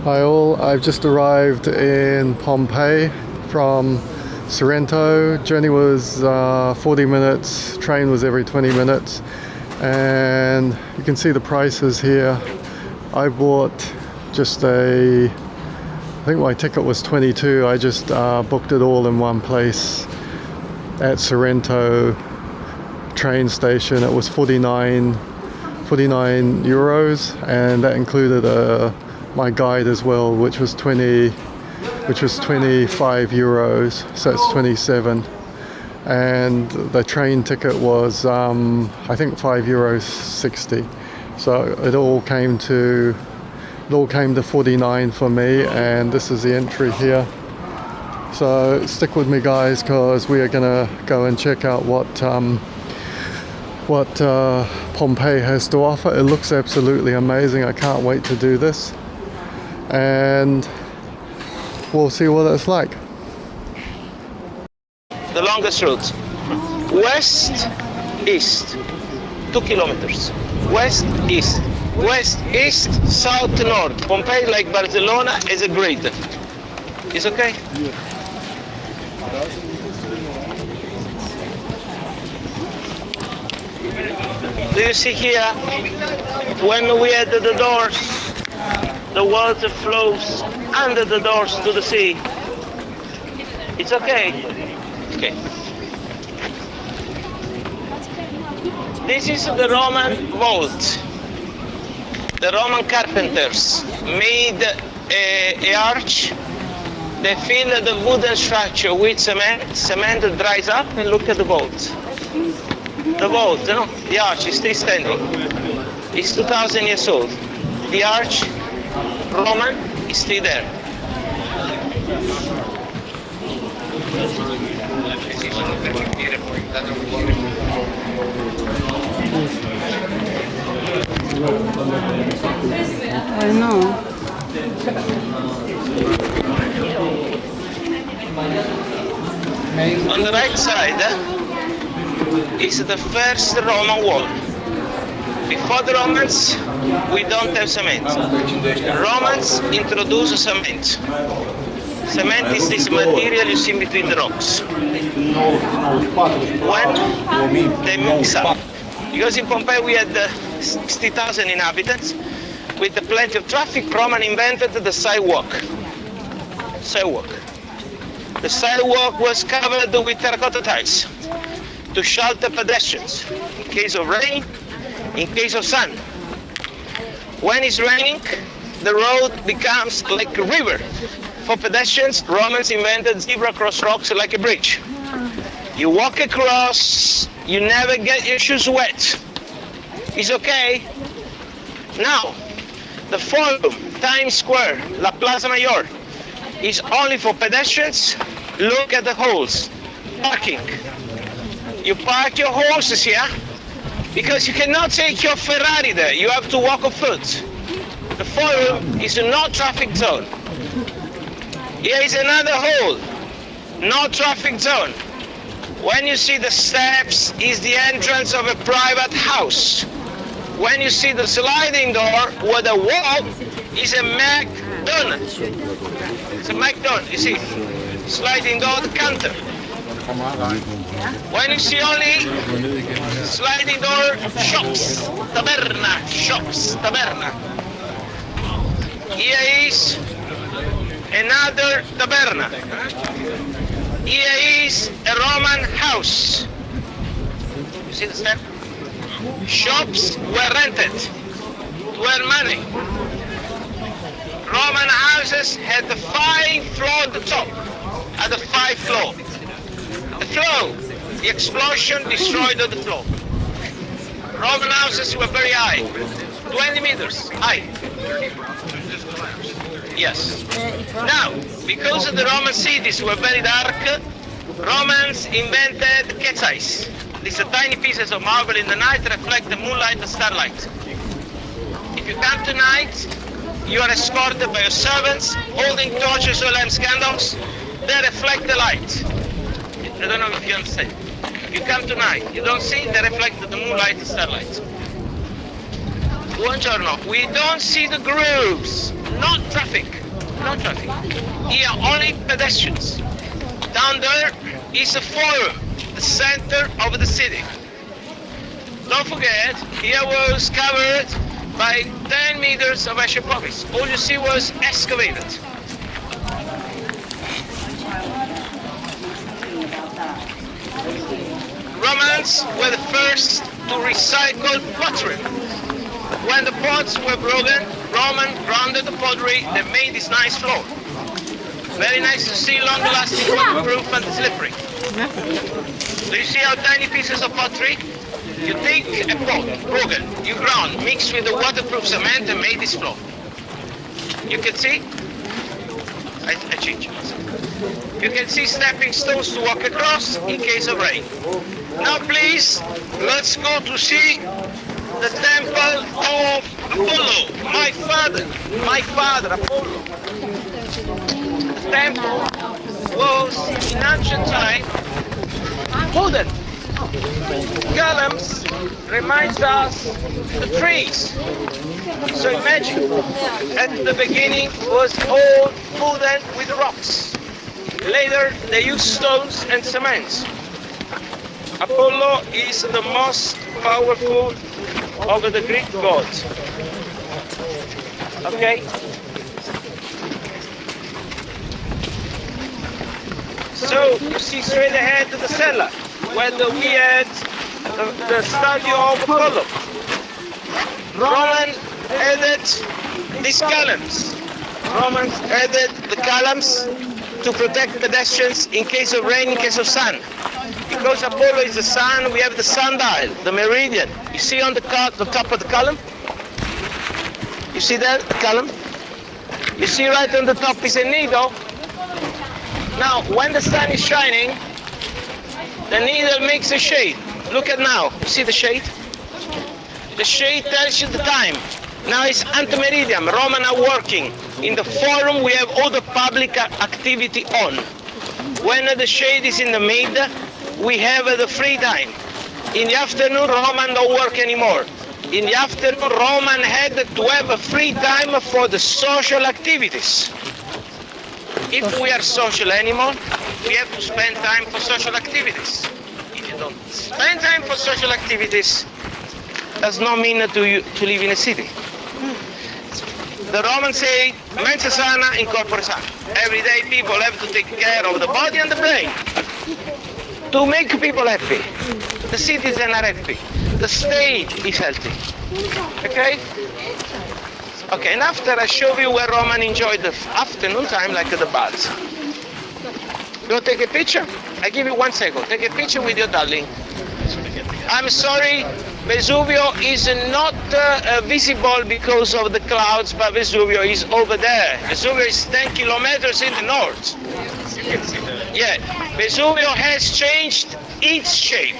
Hi all, I've just arrived in Pompeii from Sorrento. Journey was 40 minutes, train was every 20 minutes, and you can see the prices here. I bought just I think my ticket was 22. I just booked it all in one place at Sorrento train station. It was 49 euros, and that included my guide as well, which was 25 euros, so it's 27. And the train ticket was I think €5.60. So it all came to 49 for me, and this is the entry here. So stick with me guys, because we are gonna go and check out what Pompeii has to offer. It looks absolutely amazing. I can't wait to do this, and we'll see what it's like. The longest route, west east, 2 kilometers, west east, south north. Pompeii, like Barcelona, is a grid. It's okay? Do you see here, when we had the doors, the water flows under the doors to the sea? It's okay. Okay. This is the Roman vault. The Roman carpenters made a arch. They fill the wooden structure with cement. Cement dries up, and look at the vault. The vault, you know, the arch is still standing. It's 2,000 years old. The arch, Roman, is still there. I know. On the right side is the first Roman wall. Before the Romans, we don't have cement. The Romans introduced cement. Cement is this material you see between the rocks. When they mix up. Because in Pompeii we had 60,000 inhabitants, with plenty of traffic. Roman invented the sidewalk. The sidewalk was covered with terracotta tiles to shelter pedestrians in case of rain, in case of sun. When it's raining, the road becomes like a river. For pedestrians, Romans invented zebra cross rocks like a bridge. You walk across, you never get your shoes wet. It's okay? Now, the Forum, Times Square, La Plaza Mayor is only for pedestrians. Look at the holes. Parking. You park your horses here because you cannot take your Ferrari there. You have to walk on foot. The Forum is a no traffic zone. Here is another hole. No traffic zone. When you see the steps, is the entrance of a private house. When you see the sliding door with the wall, is a McDonald's. It's a McDonald's, you see. Sliding door, the counter. When you see only sliding door, shops, taberna. Here is another taberna. Here is a Roman house. You see the step? Shops were rented to earn money. Roman houses had the 5 floors at the top, at the 5th floor. The explosion destroyed the floor. Roman houses were very high, 20 meters high. Yes. Now, because the Roman cities were very dark, Romans invented cat's eyes. These are tiny pieces of marble in the night reflect the moonlight and starlight. If you come tonight, you are escorted by your servants holding torches or lamp candles. They reflect the light. I don't know if you understand. If you come tonight, you don't see, they reflect the moonlight and starlight. Buongiorno. We don't see the grooves. No traffic. No traffic. Here only pedestrians. Down there is a forum, the center of the city. Don't forget, here was covered by 10 meters of astropolis. All you see was excavated. Romans were the first to recycle pottery. When the pots were broken, Roman grounded the pottery and made this nice floor. Very nice to see, long-lasting, waterproof and slippery. Do you see how tiny pieces of pottery? You take a pot, broken, you ground, mix with the waterproof cement and made this floor. You can see? I change it. You can see stepping stones to walk across in case of rain. Now please, let's go to see the temple of Apollo, my father Apollo. The temple was in ancient time wooden. Columns reminds us the trees. So imagine, at the beginning was all wooden with rocks. Later they used stones and cement. Apollo is the most powerful of the Greek gods. Okay? So you see straight ahead to the cellar, where we had the statue of Apollo. Roman added these columns. Romans added the columns to protect pedestrians in case of rain, in case of sun. Because Apollo is the sun, we have the sundial, the meridian. You see on the top of the column? You see that, the column? You see right on the top is a needle. Now, when the sun is shining, the needle makes a shade. Look at now, you see the shade? The shade tells you the time. Now it's anti-meridian, Roman are working. In the forum we have all the public activity on. When the shade is in the mid, we have the free time. In the afternoon, Roman don't work anymore. In the afternoon, Roman had to have a free time for the social activities. If we are social anymore, we have to spend time for social activities. If you don't spend time for social activities, does not mean to live in a city. The Romans say, mensa sana in corpore sano. Every day people have to take care of the body and the brain to make people happy. The citizens are happy. The state is healthy. Okay? Okay, and after I show you where Roman enjoyed the afternoon time like the baths. You want to take a picture? I give you 1 second. Take a picture with your darling. I'm sorry, Vesuvio is not visible because of the clouds, but Vesuvio is over there. Vesuvio is 10 kilometers in the north. Yeah, Vesuvio has changed its shape.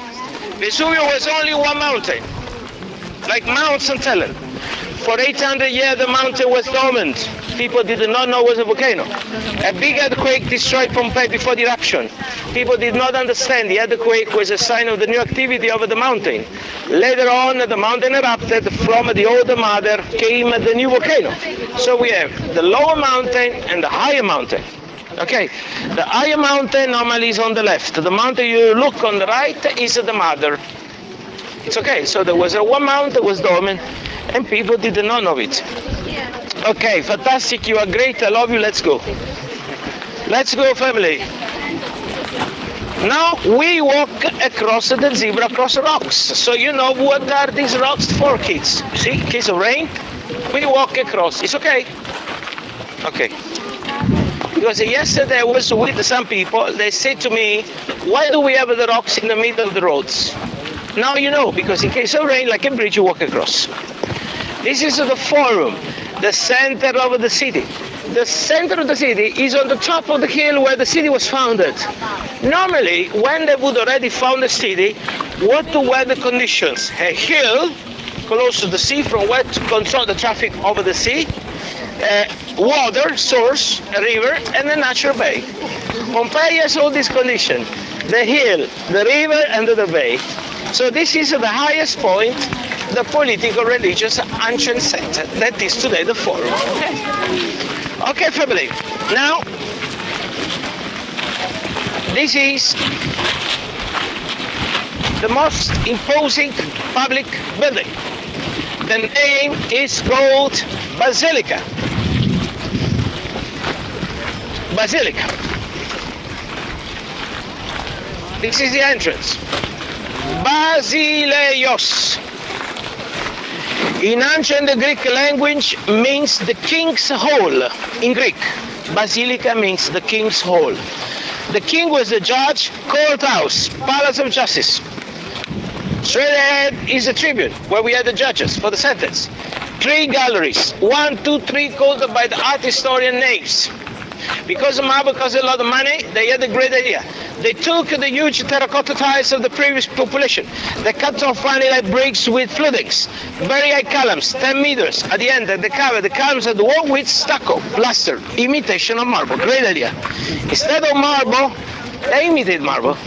Vesuvio was only one mountain, like Mount St. Helen. For 800 years the mountain was dormant. People did not know it was a volcano. A big earthquake destroyed Pompeii before the eruption. People did not understand the earthquake was a sign of the new activity of the mountain. Later on the mountain erupted. From the older mother came the new volcano. So we have the lower mountain and the higher mountain. Okay, the higher mountain normally is on the left. The mountain you look on the right is the mother. It's okay, so there was one mountain that was dormant and people did not know it. Okay, fantastic, you are great, I love you, let's go. Let's go, family. Now we walk across the zebra cross rocks. So you know what are these rocks for, kids? See, in case of rain, we walk across. It's okay? Okay. Because yesterday I was with some people, they said to me, why do we have the rocks in the middle of the roads? Now you know, because in case of rain, like a bridge, you walk across. This is the forum, the center of the city. The center of the city is on the top of the hill where the city was founded. Normally, when they would already found the city, what were the conditions? A hill close to the sea from where to control the traffic over the sea, water source, a river, and a natural bay. Pompeii has all these conditions: the hill, the river, and the bay. So this is the highest point, the political, religious, ancient center that is today the Forum. Okay, family. Now, this is the most imposing public building. The name is called Basilica. Basilica. This is the entrance. Basileios. In ancient Greek language means the king's hall. In Greek, Basilica means the king's hall. The king was the judge, courthouse, palace of justice. Straight ahead is the tribune, where we had the judges for the sentence. 3 galleries, 1, 2, 3, called by the art historian names. Because marble cost a lot of money, they had a great idea. They took the huge terracotta tiles of the previous population. They cut off funny like bricks with floodings, very high columns, 10 meters. At the end, they covered the columns of the wall with stucco, plaster, imitation of marble. Great idea. Instead of marble, they imitate marble.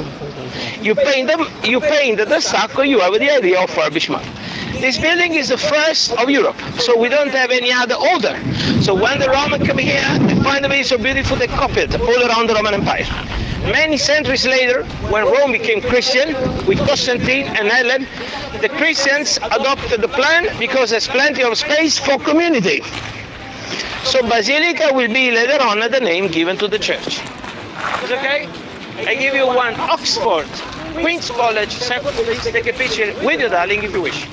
You paint the stucco, you have the idea of furbished marble. This building is the first of Europe, so we don't have any other older. So when the Romans come here, they find the building so beautiful, they copy it all around the Roman Empire. Many centuries later, when Rome became Christian, with Constantine and Helen, the Christians adopted the plan because there's plenty of space for community. So Basilica will be later on the name given to the church. Is okay? I give you one Oxford, Queen's College sample. Please take a picture with your darling if you wish.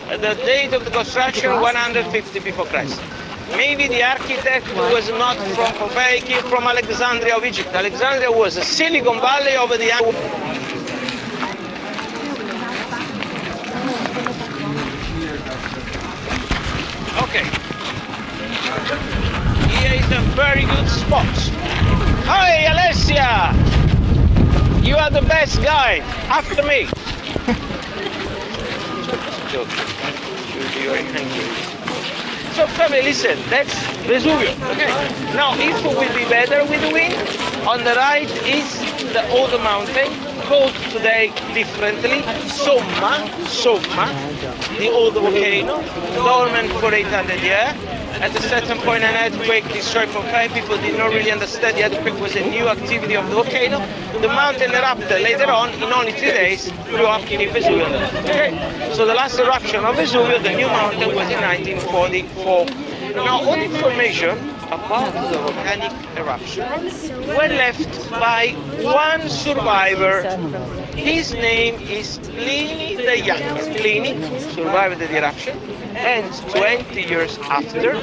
The date of the construction, 150 before Christ. Maybe the architect was not from Pompeii, came from Alexandria of Egypt. Alexandria was a Silicon Valley of the Okay. Here is a very good spot. Hi, Alessia! You are the best guy. After me. So family, listen, that's Vesuvio. Okay. Now, if it will be better with the wind, on the right is the other mountain, called today differently, Somma, the old volcano, dormant for 800 years. At a certain point, an earthquake destroyed Pompeii. People did not really understand the earthquake was a new activity of the volcano. The mountain erupted later on, in only 3 days, blew up in Vesuvio. Okay? So the last eruption of Vesuvio, the new mountain, was in 1944. Now, all information about the volcanic eruption were left by one survivor. His name is Pliny the Younger. Pliny survived the eruption and 20 years after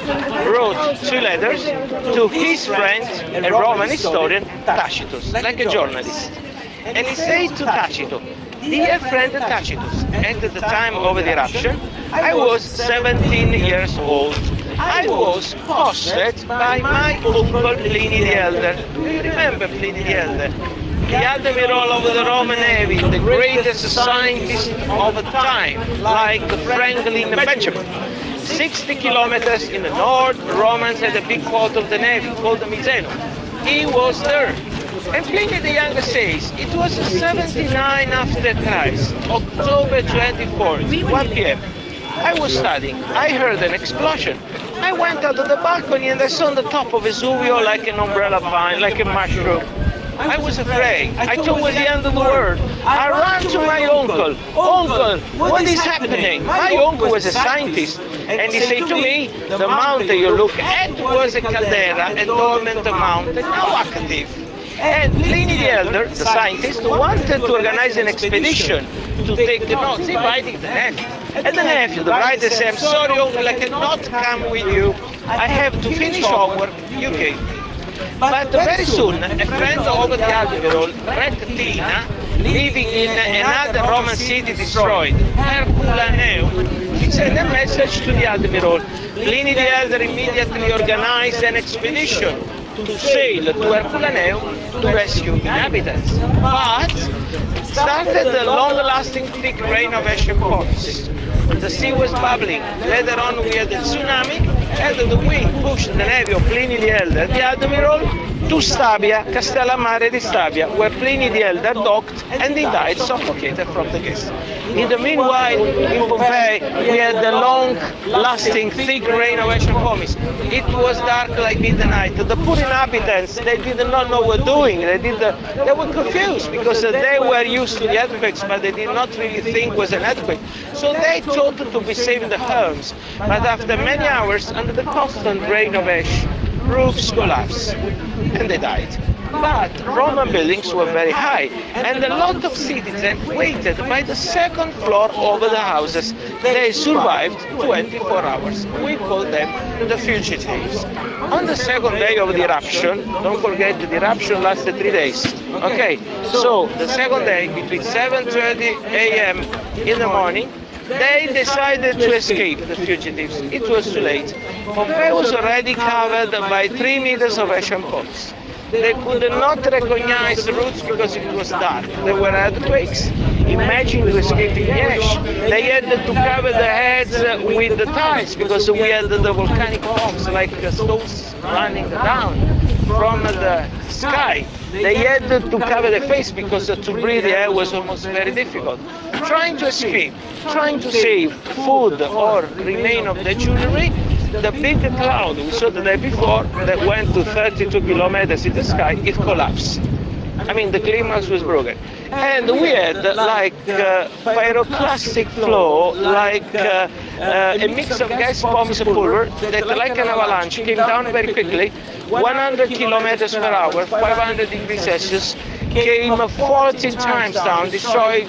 wrote 2 letters to his friend, a Roman historian, Tacitus, like a journalist. And he said to Tacitus, "Dear friend Tacitus, at the time of the eruption, I was 17 years old. I was possessed by my uncle Pliny the Elder." Do you remember Pliny the Elder? The admiral of the Roman Navy, the greatest scientist of the time, like Franklin Benjamin. 60 kilometers in the north, Romans had a big port of the Navy called the Miseno. He was there. And Pliny the Younger says, it was 79 after Christ, October 24th, 1 p.m. I was studying. I heard an explosion. I went out of the balcony and I saw on the top of Vesuvio like an umbrella vine, like a mushroom. I was afraid. I thought it was the end of the world. I ran to my uncle. Uncle, what is happening? My uncle was a scientist. And he said to me, the mountain you look at was a caldera, a dormant mountain, now active. And Pliny the Elder, the scientist, wanted to organize an expedition to take the notes, inviting the nephew. And the nephew, the brother, said, "I'm sorry, uncle, I cannot come with you. I have to finish homework. You came." But very soon, a friend of the admiral, Tina, living in another Roman city destroyed, Herculaneum, he sent a message to the admiral. Pliny the Elder immediately organized an expedition to sail to Herculaneum to rescue inhabitants. But started the long-lasting thick rain of Asian ports. The sea was bubbling. Later on we had a tsunami, and the wind pushed the navy of Pliny the Elder, the admiral, to Stabia, Castellammare di Stabia, where Pliny the Elder docked and he died suffocated from the gas. In the meanwhile, in Pompeii, we had the long-lasting, thick rain of ancient pomis. It was dark like midnight. The poor inhabitants, they did not know what doing. They were confused because they were used to the earthquakes, but they did not really think it was an earthquake. So they thought to be safe in the homes. But after many hours, under the constant rain of ash, roofs collapsed and they died. But Roman buildings were very high, and a lot of citizens waited by the second floor over the houses. They survived 24 hours. We call them the fugitives. On the second day of the eruption, don't forget the eruption lasted 3 days. Okay, so the second day, between 7:30 a.m. in the morning, they decided to escape, the fugitives. It was too late. Pompeii was already covered by 3 meters of ash and ponds. They could not recognize the routes because it was dark. There were earthquakes. Imagine to escape in the ash. They had to cover their heads with the tiles because we had the volcanic bombs like stones running down from the sky. They had to cover their face because to breathe the air was almost very difficult. Trying to escape, trying to save food or remain of the jewelry, the big cloud we saw the day before that went to 32 kilometers in the sky, it collapsed. I mean, the climax was broken. And we had like pyroclastic flow, like a mix of gas bombs and pulver that, like an avalanche, came down very quickly, 100 kilometers per hour, 500 degrees Celsius, came 14 times down, destroyed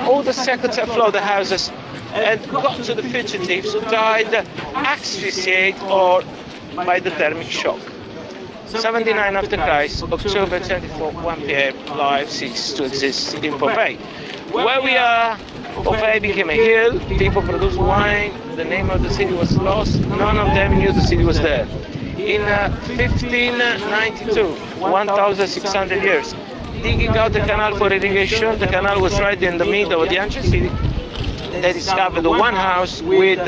all the second floor of the houses, and got to the fugitives who died asphyxiated or by the thermic shock. 79 after Christ, October 24, 1 p.m., life ceased to exist in Pompeii. Where we are, Pompeii became a hill, people produced wine, the name of the city was lost, none of them knew the city was there. In 1592, 1,600 years, digging out the canal for irrigation, the canal was right in the middle of the ancient city. They discovered one house with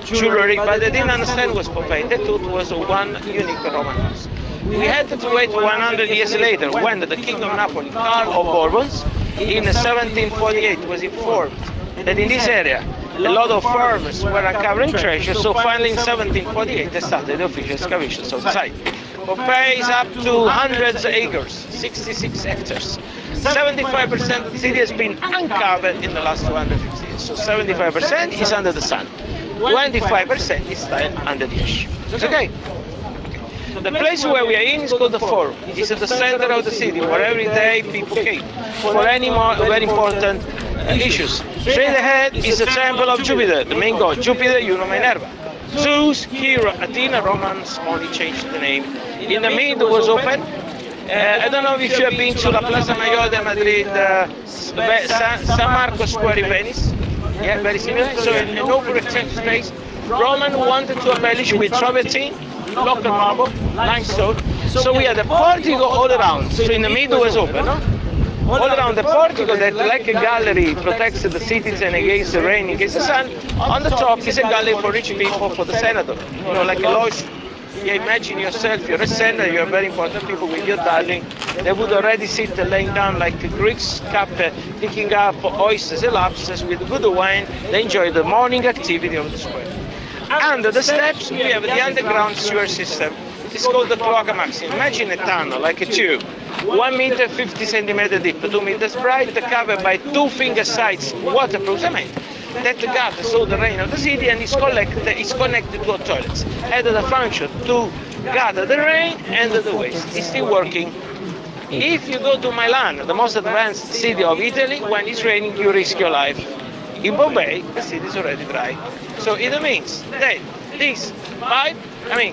jewelry, but they didn't understand it was Pompeii. They thought it was one unique Roman house. We had to wait 100 years later when the King of Napoli, Karl of Bourbons, in 1748 was informed that in this area a lot of farmers were uncovering treasure, so finally in 1748 they started the official excavations of the site. Pompeii is up to hundreds of acres, 66 hectares. 75% of the city has been uncovered in the last 250 years, so 75% is under the sun, 25% is still under the ash. Okay. The place where we are in is called the Forum. It's at the center of the city where every day people came for any more very important issues. Straight ahead is the temple of Jupiter, the main god, Jupiter, Minerva. Zeus, Hero, Athena, Romans only changed the name. In the middle was open. I don't know if you have been to La Plaza Mayor de Madrid, San Marcos Square in Venice. Yeah, very similar. So an open rectangular space. Roman wanted to embellish with travertine, local marble, limestone. So we had a portico all around. So in the middle was open, no? All around the portico that, like a gallery, protects the citizen against the rain, against the sun. On the top is a gallery for rich people, for the senator. You know, like a lodge. Yeah, imagine yourself, you're a senator, you're very important people with your darling. They would already sit laying down like a Greek's cup, picking up oysters and lobsters with good wine. They enjoy the morning activity of the square. Under the steps, we have the underground sewer system. It's called the Cloaca Maxi. Imagine a tunnel, like a tube. 1 meter 50 centimeter deep, 2 meters broad, covered by 2 finger-sized waterproof cement that gathers all the rain of the city and is connected to toilets. Had the function to gather the rain and the waste. It's still working. If you go to Milan, the most advanced city of Italy, when it's raining, you risk your life. In Pompeii, the city is already dry. So it means that this pipe,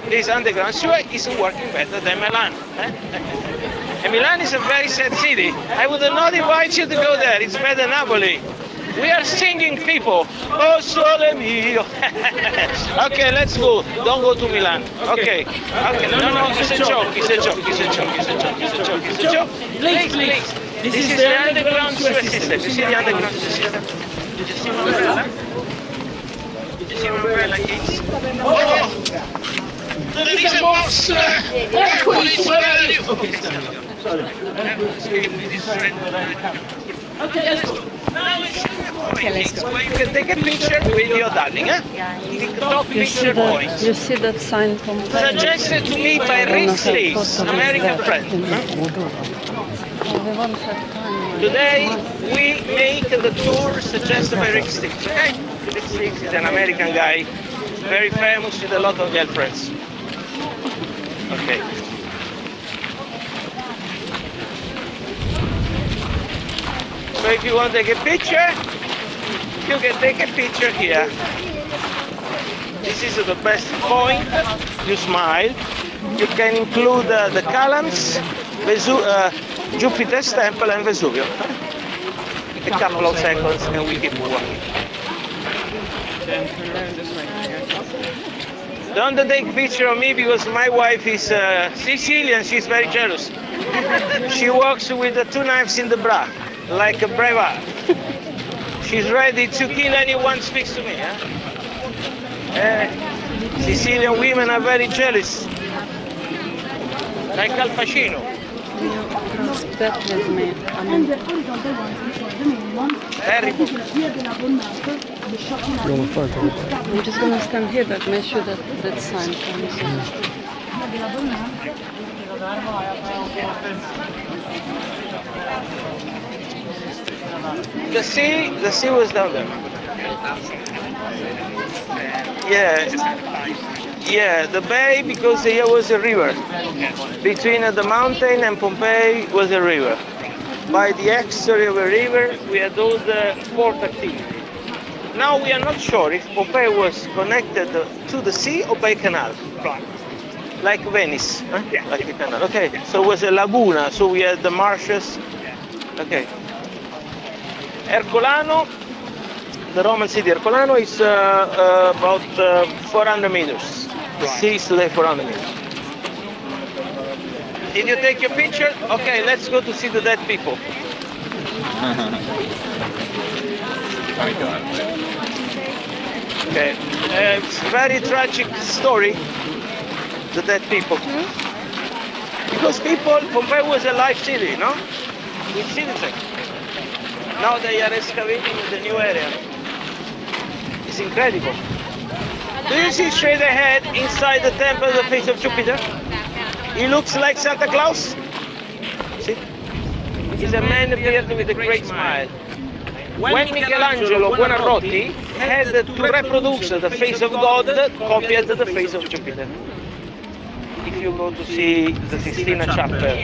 this underground sewer isn't working better than Milan. And Milan is a very sad city. I would not invite you to go there. It's better than Napoli. We are singing people. Oh, sole mio. Okay, let's go. Don't go to Milan. Okay. No, it's a joke. Please. This is the underground sewer system. You see the underground sewer system? Did you see my umbrella? Did you see my umbrella, kids? Oh! The there is a monster! Police, where are you? Okay, let's go. Now it's where you can take a picture with your darling, eh? TikTok picture points. You see that sign from Suggested to me by Rick Sleeves, an American friend. Today we make the tour suggested by Rick Sleeves. Okay? Rick Sleeves is an American guy, very famous with a lot of girlfriends. Okay. So if you want to take a picture, you can take a picture here. This is the best point. You smile. You can include the columns, Jupiter's temple and Vesuvio. A couple of seconds and we keep walking. Don't take a picture of me because my wife is Sicilian, she's very jealous. She walks with the 2 knives in the bra, like a brave heart. She's ready to kill anyone who speaks to me. Sicilian women are very jealous. Like Al Pacino. Respect with me. I mean, Terrible. You want a photo with that? I'm just gonna stand here, but make sure that that sign comes in. The sea was down there. Yeah, the bay, because here was a river. Between the mountain and Pompeii was a river. By the estuary of a river, we had all the port activity. Now we are not sure if Pompeii was connected to the sea or by canal. Like Venice, huh? Yeah. Like a canal. Okay, so it was a laguna, so we had the marshes. Okay. Ercolano, the Roman city Ercolano is about 400 meters. The sea is today 400 meters. Did you take your picture? Okay, let's go to see the dead people. Okay, it's a very tragic story, the dead people. Because Pompeii was a live city, no? With citizens. Now they are excavating the new area. It's incredible. Do you see straight ahead inside the temple the face of Jupiter? He looks like Santa Claus. See? He's a man appeared with a great smile. When Michelangelo Buonarroti had to reproduce the face of God, copied the face of Jupiter. If you go to see the Sistina Chapel,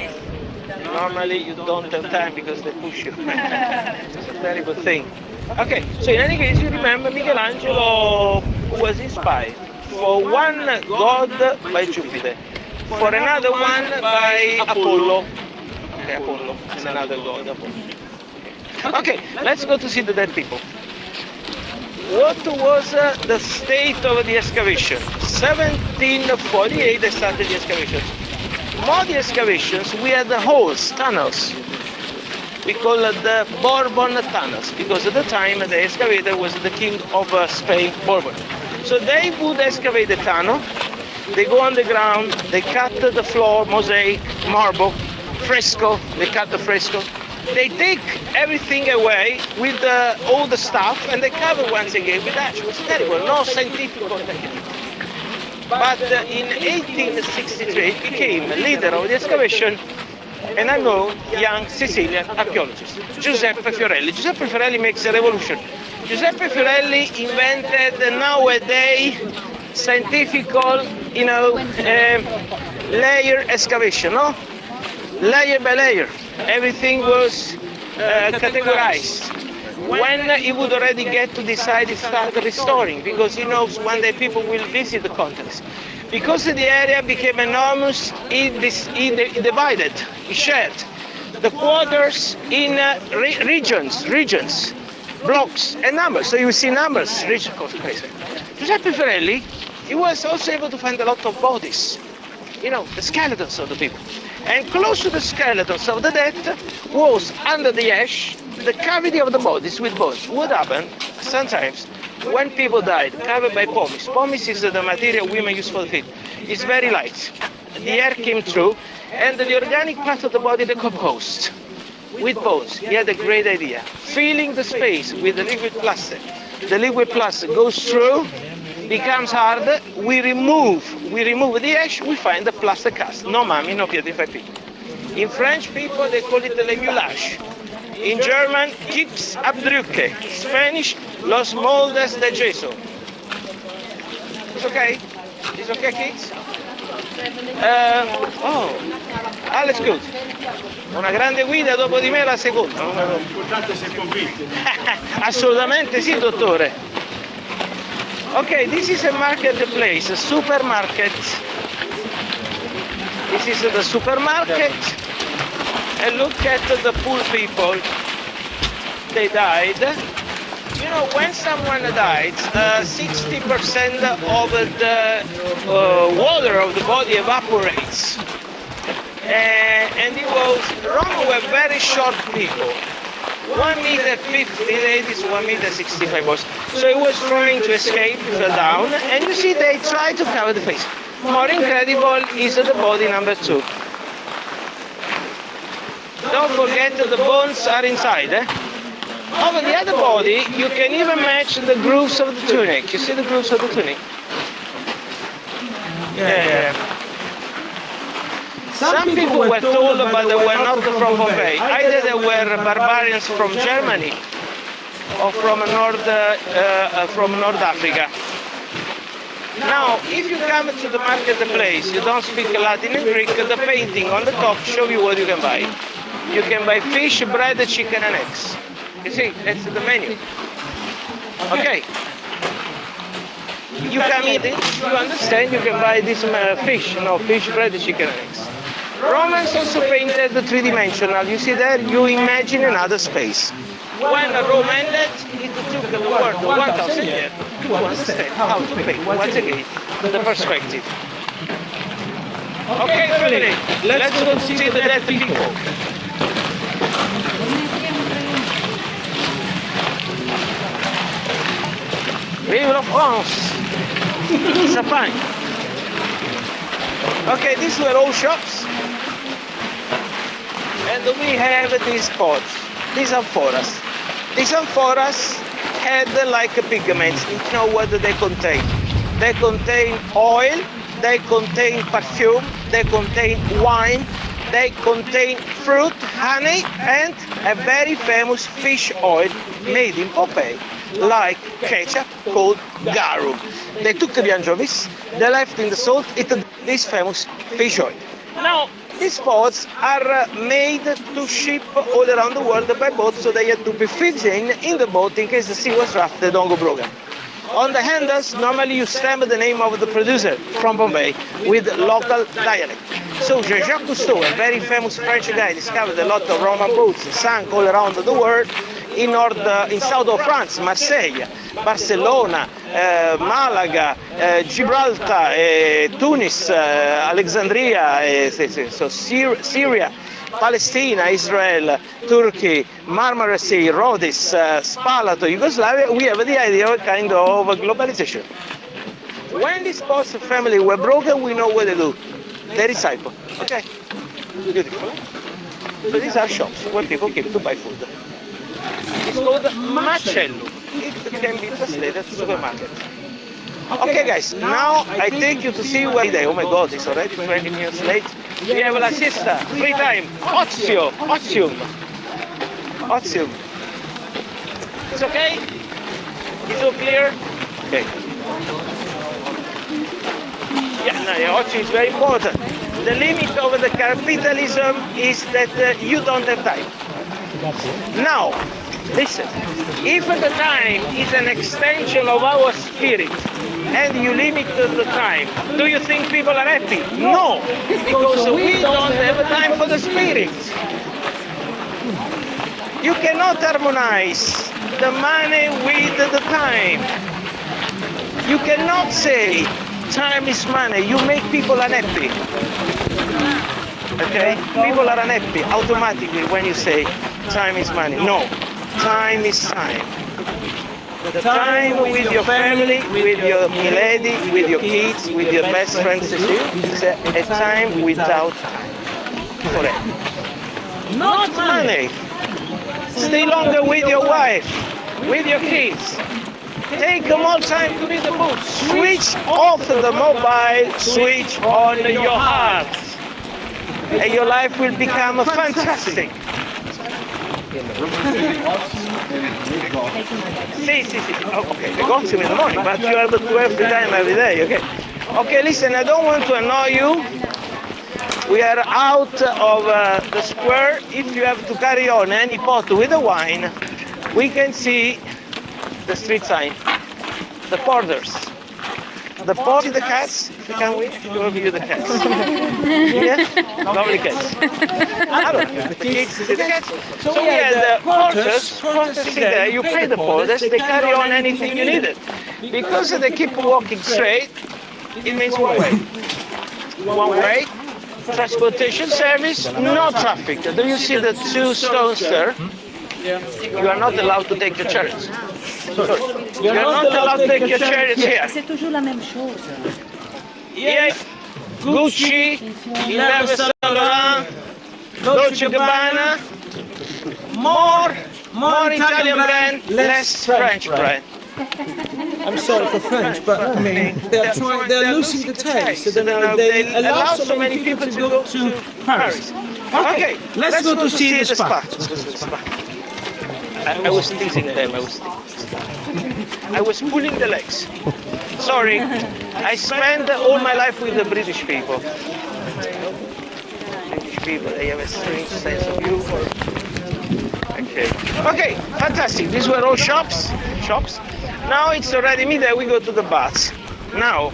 normally you don't have time because they push you. It's a terrible thing. Okay, so in any case, you remember Michelangelo was inspired for one god by Jupiter, for another one by Apollo. Okay, Apollo is another god. Apollo. Okay, let's go to see the dead people. What was the state of the excavation? 1748 they started the excavation. More the excavations, we had the holes, tunnels. We call it the Bourbon tunnels, because at the time the excavator was the king of Spain, Bourbon. So they would excavate the tunnel, they go on the ground, they cut the floor, mosaic, marble, fresco, they cut the fresco. They take everything away with all the stuff and they cover once again with ash. It was terrible, no scientific technique. But in 1863 it became leader of the excavation an unknown young Sicilian archaeologist, Giuseppe Fiorelli. Giuseppe Fiorelli makes a revolution. Giuseppe Fiorelli invented nowadays scientific, layer excavation, no? Layer by layer. Everything was categorized. When he would already get to decide, he started restoring, because he knows one day people will visit the continents. Because the area became enormous, he divided, he shared the quarters in regions, blocks and numbers. So you see numbers, region, crazy. Giuseppe Fiorelli, he was also able to find a lot of bodies, the skeletons of the people. And close to the skeletons of the dead was, under the ash, the cavity of the bodies with bones. What happened? Sometimes when people died, covered by pomace. Pomace is the material women use for the feet. It's very light. The air came through, and the organic part of the body decomposed with bones. He had a great idea. Filling the space with the liquid plaster. The liquid plaster goes through, becomes hard. We remove the ash. We find the plaster cast. No mummy, no pietrified people. In French people, they call it the moulage. In German, Gipsabdrücke. Spanish, los moldes de yeso. It's okay? It's okay, kids? Alles gut. Una grande guida dopo di me la seconda. L'importante è essere convinti. Assolutamente sì, dottore. Okay, this is a marketplace, a supermarket. This is the supermarket. And look at the poor people. They died. You know, when someone dies, 60% of the water of the body evaporates. And it was, Rome were very short people. 1 meter 50, ladies, 1 meter 65 boys. So he was trying to escape, fell down, and you see they try to cover the face. More incredible is the body number 2. Don't forget that the bones are inside. Over the other body, you can even match the grooves of the tunic. You see the grooves of the tunic? Yeah. Some people were told, but they were not from Pompeii. Either they were barbarians from Germany or from North Africa. Now, if you come to the marketplace, you don't speak Latin and Greek, the painting on the top show you what you can buy. You can buy fish, bread, chicken and eggs. You see, that's the menu. Okay. You come eat it, you understand, you can buy this fish, fish, bread, chicken and eggs. Romans also painted the three-dimensional. You see there, you imagine another space. When Rome ended, it took the world 1,000 years to understand how to paint, once again, the perspective. Okay, family, let's go to see the dead people. Vive la France! Champagne. Okay, these were all shops. And we have these pots. These amphoras. These amphoras had like pigments. You know what they contain? They contain oil, they contain perfume, they contain wine, they contain fruit, honey, and a very famous fish oil made in Pompeii, like ketchup called garum. They took the anchovies, they left in the salt, this famous fish oil. Now, these pots are made to ship all around the world by boat, so they had to be fixed in the boat in case the sea was rough, they don't go broken. On the handles, normally you stamp the name of the producer from Pompeii with local dialect. So Jean-Jacques Cousteau, a very famous French guy, discovered a lot of Roman boats, sank all around the world, in south of France, Marseille, Barcelona, Malaga, Gibraltar, Tunis, Alexandria, so Syria, Palestine, Israel, Turkey, Marmara Sea, Rhodes, Spalato, Yugoslavia. We have the idea of a kind of globalization. When these pots of family were broken, we know what they do. They recycle. Okay? Beautiful. So these are shops where people came to buy food. It's called macello. It can be translated to supermarket. Okay guys, now I take you to see where they. Oh my god, it's already 20 minutes late. We have la siesta, free time, ozio, ozium. Ozium. It's okay? It's all clear? Okay. Yeah, no, ozium is very important. The limit of the capitalism is that you don't have time. Now, listen, if the time is an extension of our spirit and you limit the time, do you think people are happy? No, because we don't have time for the spirit. You cannot harmonize the money with the time. You cannot say time is money. You make people unhappy. Okay? People are unhappy automatically when you say time is money. No, time is time. The time with your family, with your lady, with your kids, with your best friends, it's a time without forever. Not money. Stay longer with your wife, with your kids. Take more time to read the book. Switch off the mobile, switch on your heart. And your life will become fantastic. Sì. Oh, okay, I got him in the morning, but you have to have the time every day, okay? Okay, listen, I don't want to annoy you. We are out of the square. If you have to carry on any pot with the wine, we can see the street sign, the borders. The pot with the cats, can we show you the cats? Yes? Lovely cats. The kids see the cats. So we had the porters sit there, you pay the porters, they carry on anything you needed. Because they keep walking straight, it means one way. One way, transportation service, no traffic. Do you see the two stones there? You are not allowed to take your chariots. You are not allowed to take your chariots here. C'est toujours la même chose. Here, Gucci, Yves Saint Laurent, Dolce Gabbana, more Italian brand, less French brand. I'm sorry for French, but I mean, they're losing the taste. So they allow so many people to go to Paris. Okay, let's go to see the spa. I was teasing them, I was pulling the legs. Sorry, I spent all my life with the British people. British people, they have a strange sense of humor. Okay, fantastic. These were all shops. Now it's already midday, we go to the baths. Now,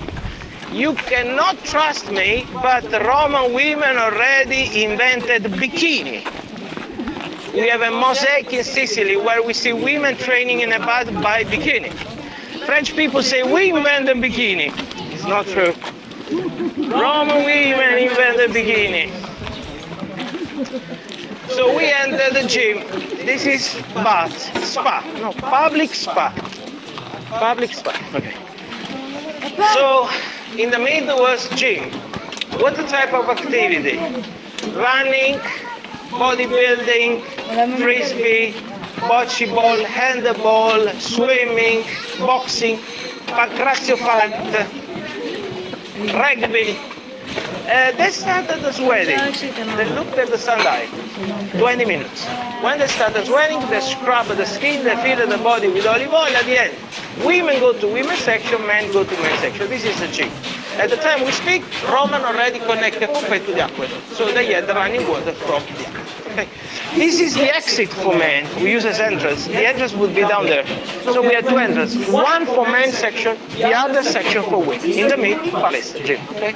you cannot trust me, but Roman women already invented bikini. We have a mosaic in Sicily where we see women training in a bath by bikini. French people say we invented bikini. It's not true. Roman women invented bikini. So we enter the gym. This is public spa. Public spa. Okay. So in the middle was gym. What type of activity? Running, bodybuilding, frisbee, bocce ball, handball, swimming, boxing, pancrazio fight, rugby. They started the sweating. They looked at the sunlight. 20 minutes. When they started sweating, they scrub the skin, they fill the body with olive oil. At the end, women go to women's section, men go to men's section. This is the gym. At the time we speak, Roman already connected Pompeii to the aqueduct. So they had the running water from the aqueduct. Okay. This is the exit for men. We use as entrance. The entrance would be down there. So we had two entrances. One for men's section, the other section for women. In the middle, palace, gym. Okay.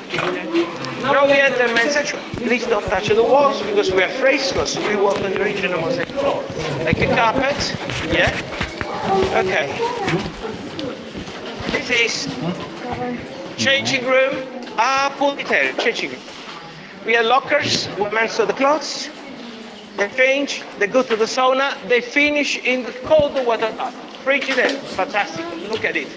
Now we enter men's section. Please don't touch the walls because we are frescoes. We walk on the original mosaic floor. Like a carpet. Yeah. Okay. This is changing room. Pulpitary, changing room. We have lockers. Women sew the clothes. They change, they go to the sauna, they finish in the cold water bath. Frigidaire, fantastic, look at it.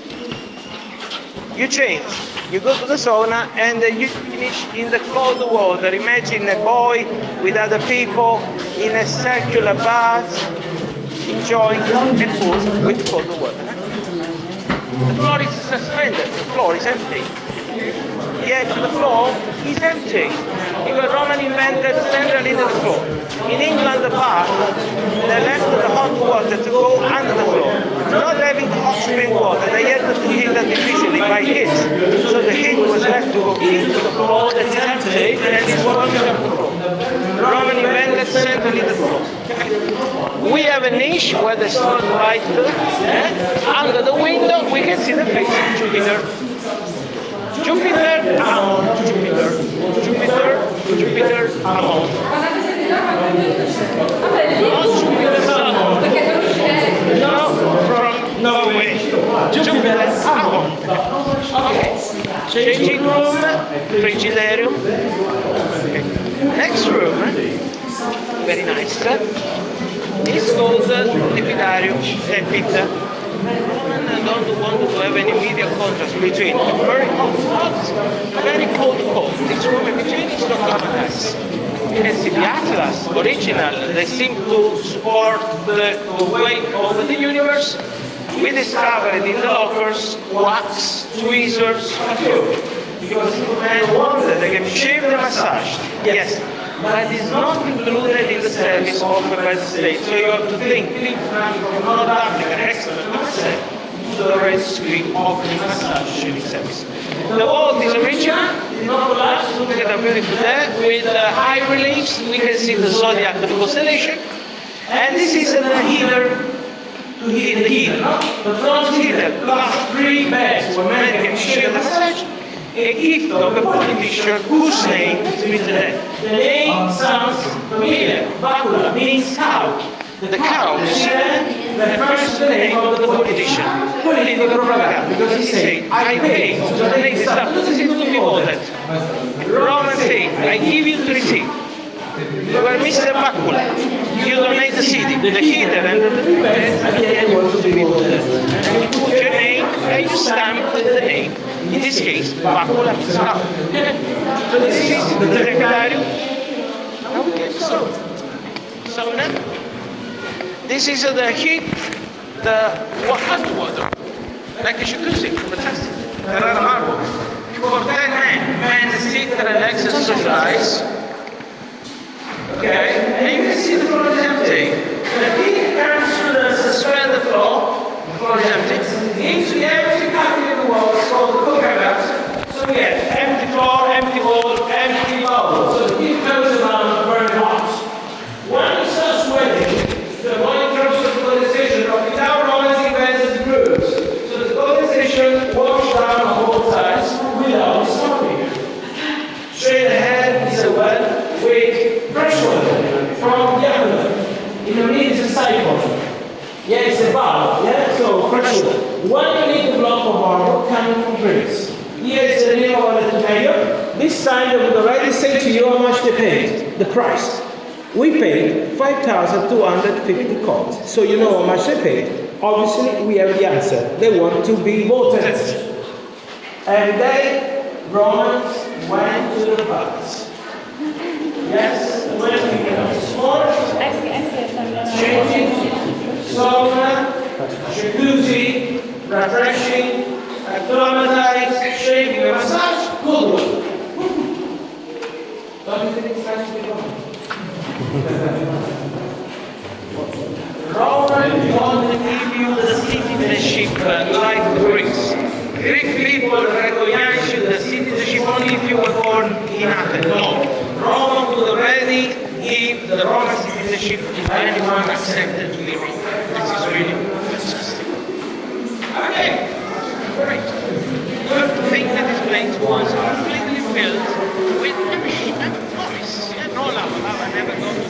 You change, you go to the sauna and you finish in the cold water. Imagine a boy with other people in a circular bath, enjoying a pool with cold water. The floor is suspended, the floor is empty. Yet the floor is empty. Because Roman invented centrally the floor. In England, the bath, they left the hot water to go under the floor. Not having hot spring water, they had to heat artificially by heat. So the heat was left to go into the floor that is empty and is warming up the floor. Roman invented centrally the floor. We have a niche where the sunlight, under the window we can see the face of Jupiter. Jupiter, Ammon, Jupiter, Ammon. Not Jupiter, Ammon. No, from Norway. Jupiter, Ammon. Okay. Changing room, frigidarium. Okay. Next room, very nice. It's called lepidarium, lepid. Roman don't want to have any immediate contrast between a very hot, very cold. This woman between is not common ice. You can see the Atlas original, they seem to support the weight of the universe. We discovered in the lockers wax, tweezers, perfume. Because men wanted, they can shave the massage. Yes, but it's not included in the service offered by the state. So you have to think, from North Africa, expert myself, to the registry offering massage shaving service. The vault is original, it's not large, look at the beautiful there, with high reliefs, we can see the zodiac of the constellation. And this is the heater, to heat the heater, the front heater, plus 3 beds where men can shave the massage. A gift of a politician whose name is written there. The name sounds familiar. Bacula means cow. The cow refers to the name of the politician. Political propaganda, because he said, I pay to donate this stuff. This is to be voted. Roman said, I give you the receipt. You are Mr. Bacula. You donate the city, the heater, and the bed, at the end you want to be voted. And you put your name, and you stamp the name. In this case, Bacula is cow. So this is the Secretariat. Okay, so now, this is the heat, the hot water. Like you could see, fantastic. There are marble. For 10 men sit, relax, and socialize. Okay, and you can see the floor is empty. The heat comes through the suspended floor. The floor is empty. Into the empty cavity of the wall is called the cooker box. So we get empty floor, empty wall, empty bowl. So the heat goes around very hot. When it starts sweating, the body comes to the condensation of without Romans invented the grooves. So the condensation washes down on both sides without stopping. Straight ahead is a well with fresh water from the aqueduct. In the middle is a siphon. Yeah, it's a valve, yeah? So fresh water. When you need a block of marble coming from Greece. Here is the name of the mayor. This time they would already say to you how much they paid, the price. We paid 5,250 coins. So you know how much they paid. Obviously, we have the answer. They want to be voted. And then Romans went to the baths. Yes, when we get small, changing, sauna, jacuzzi, refreshing, acclimatize, shaving, and massage, good one. Don't you think it's nice to be going? Roman wanted to give you the citizenship like the Greeks. Greek people recognize you the citizenship only if you were born in Athens. No. Roman would already give the Roman citizenship if anyone accepted to be Roman. This is really fantastic. Okay, great. You have to think that this place was completely filled with tourists. Yeah, no lava never goes.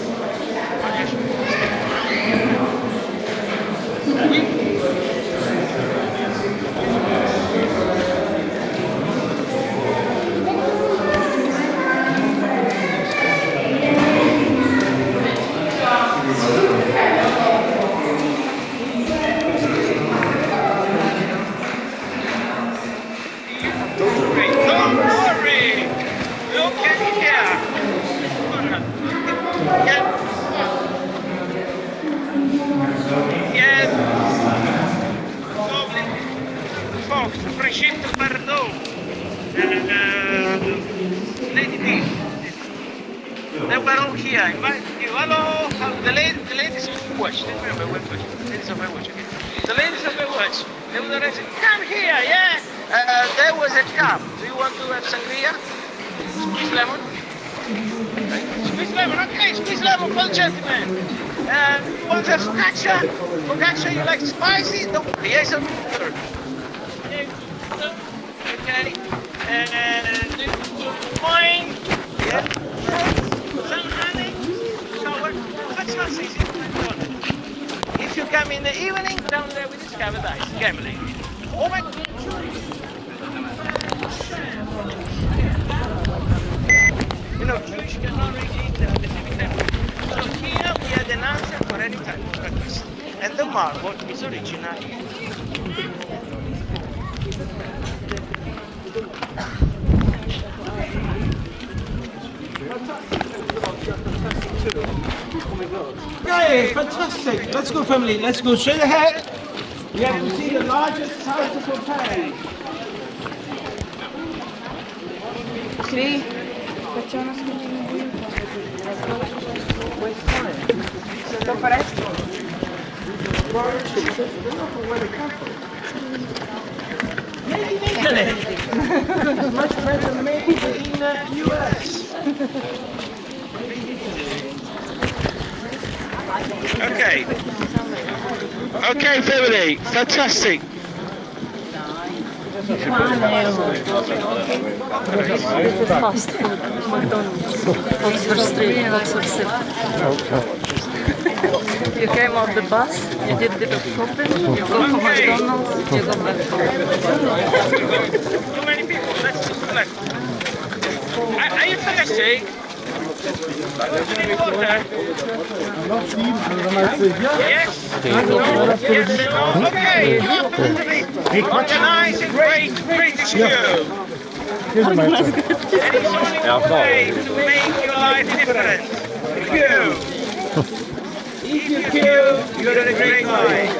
Don't worry. Look at here. Yes. Folks, appreciate the pardon. Lady D. They were all here. Invite you. Hello. The ladies of my watch. Ladies of my watch. The ladies of my watch. They would already say, come here, yeah. There was a cup. Do you want to have sangria? Squeeze lemon? Okay. Squeeze lemon, okay, squeeze lemon for the gentleman. You want to have focaccia? Focaccia, you like spicy? Don't worry, yes, I'm third. Okay. Wine? Yeah. Some honey? Shower? That's not easy. If you come in the evening, down there we discovered ice. Gambling. Oh my God. You know, Jewish cannot really eat the specific temple. So here we had an answer for any type of breakfast. And the marble is original Hey, fantastic. Let's go, family. Let's go straight ahead. We have to see the largest house of Pompeii. Sì. Sto presto. Made in Italy. Much better made in the US. Okay. Okay, family. Fantastic. This is fast food. McDonald's. Oxford Street, Oxford City. Okay. You came off the bus, you did a bit of shopping, you go to McDonald's, you go back home. Too many people. Let's just select. Are you thirsty? You need water? Yes? Yes, no? Okay. Organize a great British queue. And it's only one way to make your life different. Queue. If you queue, you're in a great life.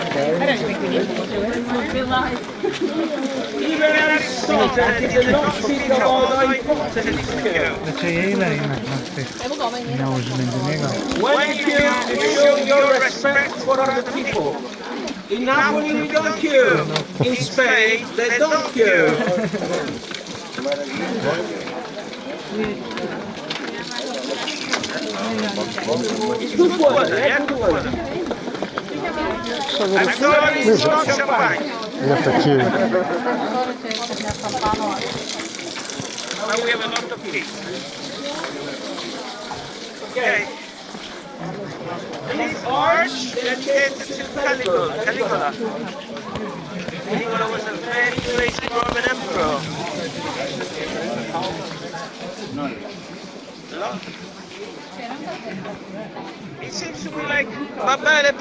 Even Aristotle did not speak about how important it is to queue. When you queue, you show your respect for other people. In Napoli, we don't queue. In Spain, they don't queue. It's good water, yeah? Good water. I'm sorry, it's not champagne. You have to queue. But we have a lot of peace. Okay. This arch dedicated to Caligula. Caligula was a very great Roman emperor. It seems to be like Babel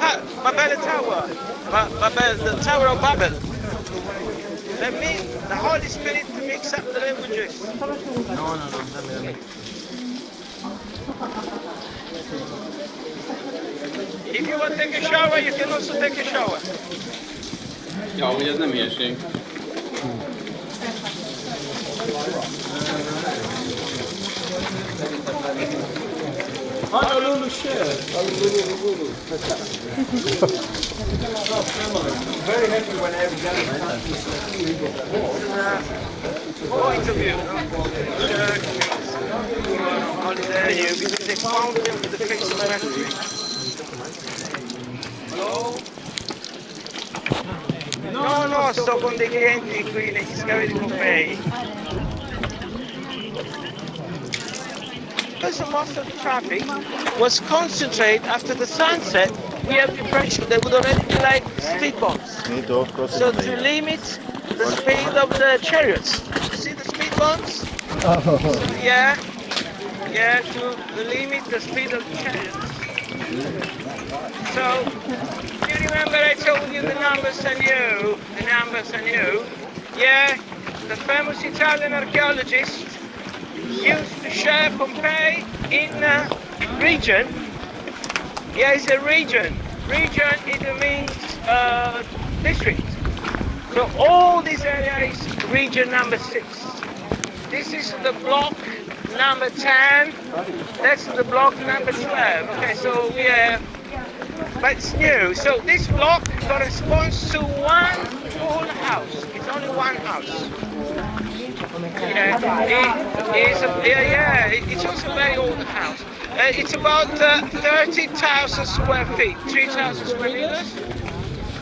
Tower. The Tower of Babel. That means the Holy Spirit to mix up the languages. No. If you want to take a shower, you can also take a shower. Ja, men jag nämner sig. Honolulu shirt. Honolulu. Very happy when everybody Point of view. Church, holiday, you visit the fountain with the face of Mercury. Hello? No, sto con dei clienti qui negli scavi di Pompeii. Because most of the traffic was concentrated after the sunset, we have the impression there would already be like speed bumps. So to limit the speed of the chariots. See the speed bumps? Yeah, to limit the speed of the chariots. So, do you remember I told you the numbers I knew? Yeah, the famous Italian archaeologist used to share Pompeii in a region. Yeah, it's a region. Region, it means district. So all this area is region number 6. This is the block number 10. That's the block number 12. Okay, so we have, but it's new. So this block corresponds to one full house. It's only one house. It's also a very old house. It's about 30,000 square feet, 3,000 square meters.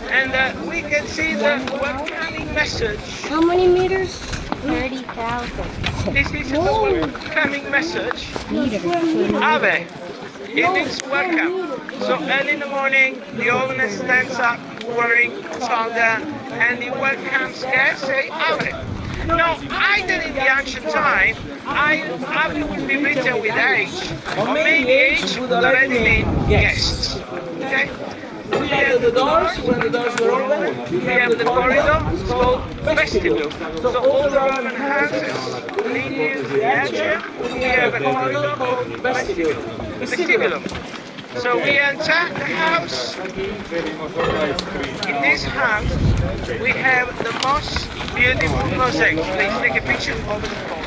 And we can see the welcoming message. How many meters? 30,000. This is the welcoming message. Ave. It means welcome. So early in the morning, the owner stands up wearing toga and he welcomes guests, say Ave. Now, either in the ancient time, Ave would be written with H, or maybe H would already mean guests. Okay? We have the doors, when the doors were open. We have the corridor, it's called vestibule. So all the Roman houses lead to the atrium. We have a corridor called vestibule. Vestibulum. So we enter the house. In this house, we have the most beautiful mosaic. Please take a picture over the phone.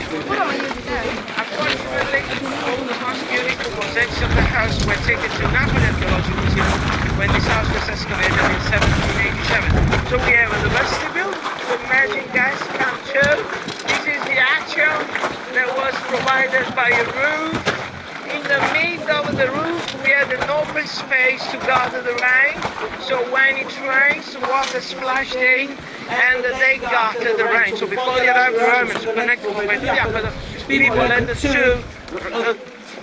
Unfortunately, all the most beautiful mosaics of the house were taken to Napoli Archaeological Museum when this house was excavated in 1787. So we have the vestibule. So imagine, guys, come to. This is the atrium that was provided by a roof. In the middle of the roof, we had an open space to gather the rain. So when it rains, water splashed in, and they gathered the rain. So before the arrival of the Romans, connected with the aqueduct, people had to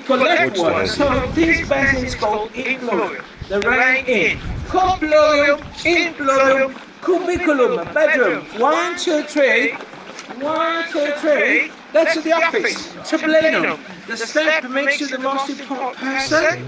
collect water. So this basin is called influvium, the rain in. Compluvium, influvium, cubiculum, bedroom. 1, 2, 3. 1, 2, 3. That's the office. Tablinum. The step makes you the most important person.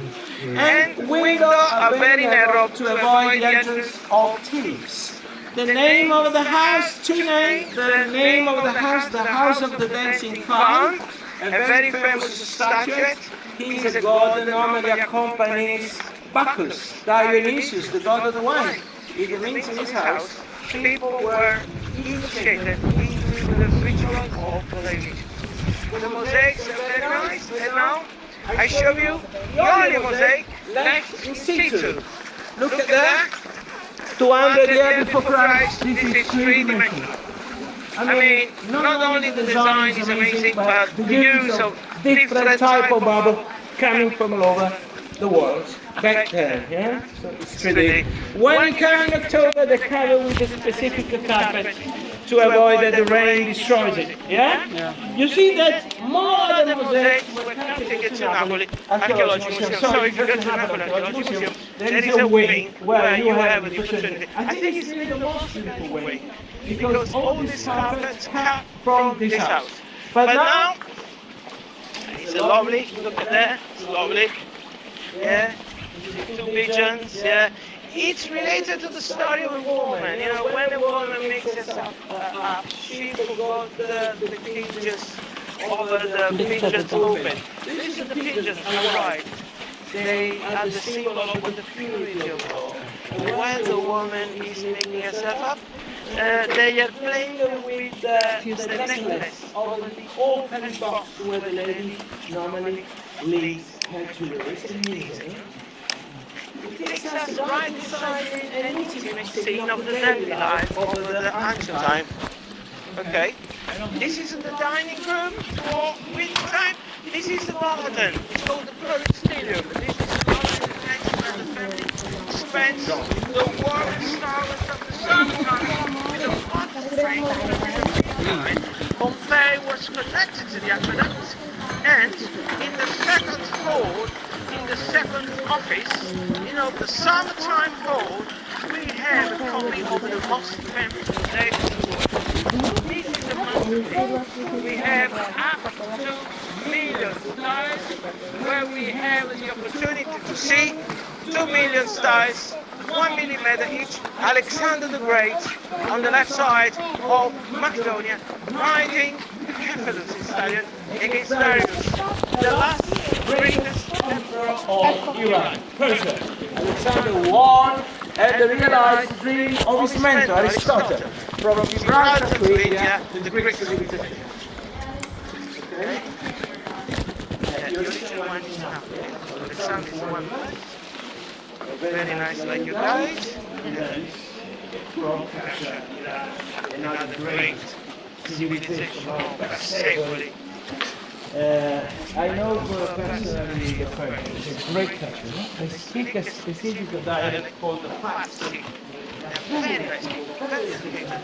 And windows are very narrow to avoid the entrance of thieves. The name of the house, two names. The name of the House of the Dancing Clown. A very famous statuette. He is a god that normally accompanies Bacchus, Dionysius, the god of the wine. It means in his house, people were initiated into the ritual of religion. The mosaics are very nice, and now I show you the only mosaic left in situ. Look at that. 200 years before Christ, this is three-dimensional. I mean, not only the design is amazing, but the use of different type of marble coming from all over the world. Back there, yeah? So it's 3D. When you come in October, they cover with a specific carpet to avoid that the rain destroys it, yeah? You see that more than mosaics were taken to Napoli Archaeological Museum. So if you go to Napoli Archaeological Museum, there is a wing where you have the opportunity. I think it's really the most beautiful wing, because all these carpets come from this house. But now, it's lovely, look at that, it's lovely. Yeah, two pigeons, yeah. It's related to the story of a woman. You know, when a woman makes herself up, she forgot the pigeons over the pigeons open. This is the pigeons on the right. They are the symbol of the purity of God. When the woman is making herself up, they are playing with the necklace of the open box where the lady normally leaves her jewelry. It's amazing. It takes us right inside an intimate scene of the daily life of the ancient time. Okay, this is the dining room for winter time. This is the garden. It's called the Peristelium. This is the garden where the family spends the warmest hours of the summertime with the hot spring of the night. Pompeii was connected to the aqueduct, and in the second hall, in the second office, you know, the summertime hall, we have a copy of the most famous day of the world. This is the masterpiece. We have up to 2 million stars, where we have the opportunity to see 2 million stars, 1 millimeter each. Alexander the Great on the left side of Macedonia, riding the Cappadoce stallion against Darius, the last greatest emperor of Iran, Persia. Alexander won and realized the dream of his mentor Aristotle, from Gibraltar to India to the Greek civilization. Okay? The original one is now. The sun is one. Very nice, like you guys. From Persia, another great civilization of slavery. I know personally the French. It's a great country. They speak a specific dialect called the Farsi. Very nice people, very educated.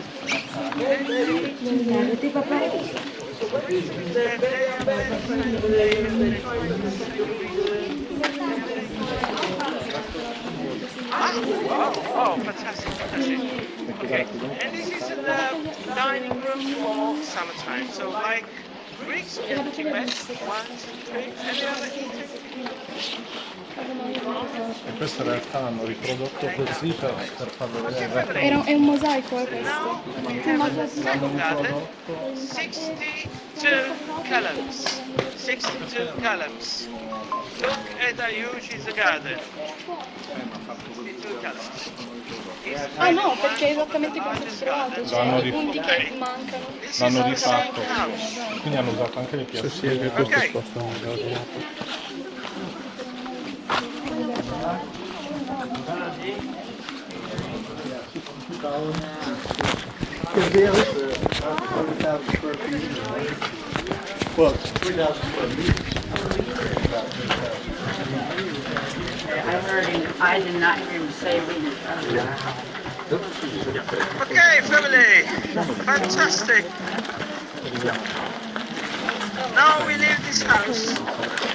Oh, fantastic, fantastic. Okay, and this is the dining room for summertime. So like Greeks, we have two beds, 1, 2, 3, and the other eating. E questo in realtà hanno riprodotto così per farlo vedere. È un mosaico, questo. Now we have a second garden, 62 columns. 62 columns. Look at how huge is the garden. 62 columns. Ah no, perché è esattamente come questo altro, cioè i punti che mancano. L'hanno rifatto, quindi hanno usato anche le piastrelle. Ok. Well, 3,000 square meters. I heard him, I did not hear him say read it. Okay, family, fantastic. Now we leave this house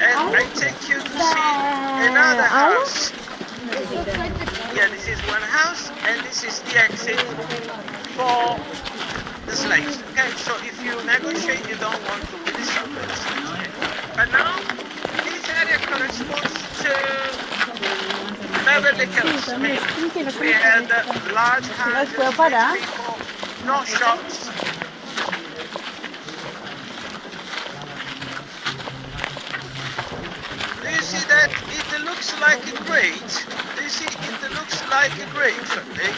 and I take you to see another house. Yeah, this is one house and this is the exit for the slaves. Okay, so if you negotiate, you don't want to really suffer the slaves. Okay? But now, this area corresponds to Beverly Hills. We had large houses, people, no shops. Do you see that it looks like a grate? Do you see it looks like a grate, okay?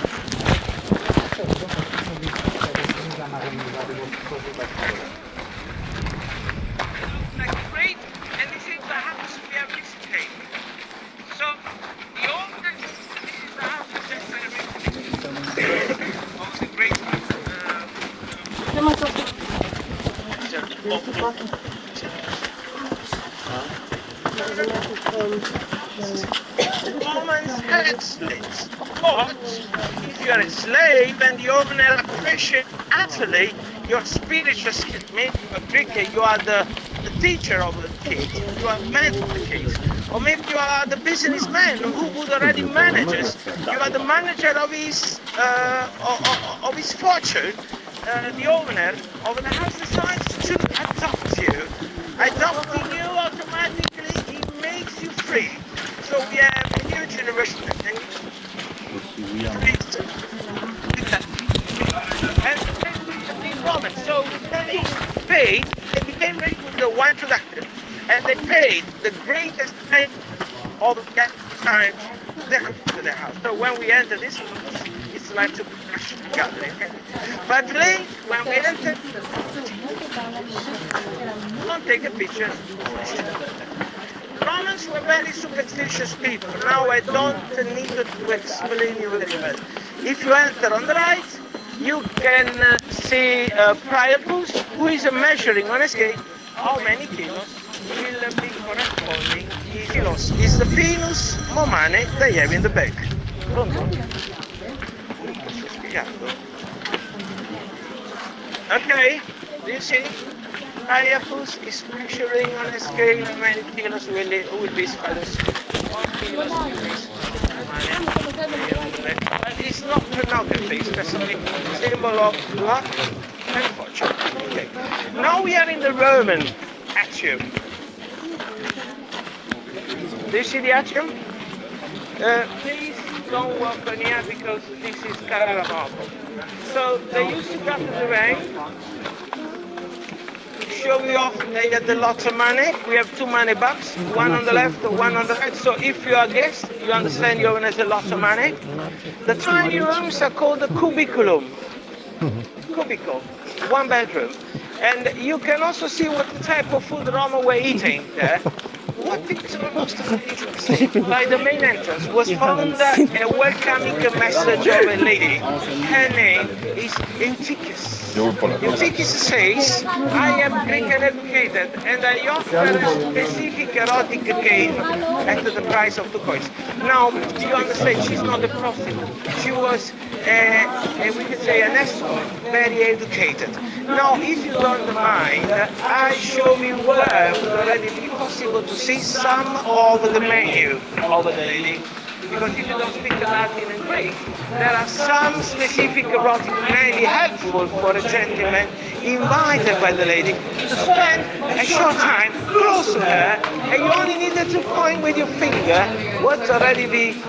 Like a grate, and this is the house we have visited. So the owner, this is the house that of the great Romans had slaves, but if you're a slave and the owner appreciates utterly your spiritual skills, maybe you're a Greek, you are the teacher of the kids, you are man of the kids, or maybe you are the businessman who would already manage us, you are the manager of his fortune. The owner of the house decides to adopt you. Adopting you automatically, it makes you free. So we have a new generation and these Romans, so they paid, they became ready with the wine production, and they paid the greatest pay of that time to the house. So when we enter this house, it's like to crash the gathering. But late, when we enter, don't take a picture. Romans were very superstitious people. Now I don't need to explain you very well. If you enter on the right, you can see Priapus, who is measuring on a scale how many kilos will be corresponding kilos. Is the Venus Momane they have in the bag. Pronto? Okay, do you see? Priapus is measuring on a scale how many kilos will be spiders. 1 kilo but it's not pornography, it's especially a symbol of luck and fortune. Okay. Now we are in the Roman atrium. Do you see the atrium? Please don't walk on here because this is Caravaggio. So they used to cut the rain. Show you off, they had a lot of money. We have 2 money boxes, one on the left and one on the right. So if you are a guest, you understand you have a lot of money. The tiny rooms are called the cubiculum. Cubicle, 1 bedroom. And you can also see what type of food Roma were eating there. What is most interesting, by the main entrance was found a welcoming message of a lady. Her name is Eutychus. Eutychus says, I am Greek and educated, and I offer a specific erotic game at the price of 2 coins. Now, you understand, she's not a prostitute. She was, we could say, an escort, very educated. Now, if you don't mind, I show you where it would already be possible to see some of the menu of the lady. because if you don't speak Latin and Greek, there are some specific erotic really helpful for a gentleman invited by the lady to spend a short time close to her, and you only needed to point with your finger what's already be.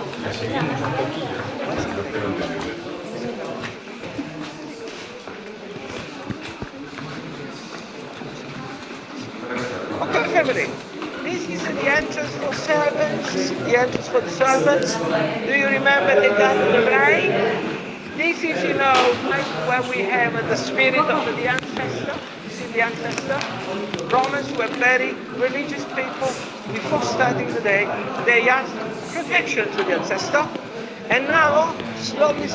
Okay, family. This is the entrance for servants. The entrance for the servants. Do you remember the Gallery? This is, you know, like where we have the spirit of the ancestor. You see the ancestor? Romans were very religious people. Before starting the day, they asked protection to the ancestor. And now, slowly,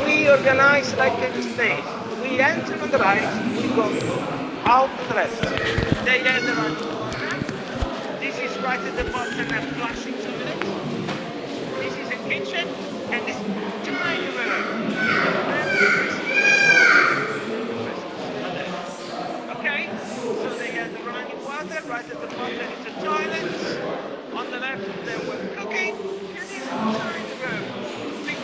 we organize like a snake. We enter on the right, we go out on the left. They enter on the left. This is right at the bottom and flashing toilet. This is a kitchen and this tiny room. Okay, so they had the running water. Right at the bottom is the toilet. On the left they were cooking. And this is a tiny room. Big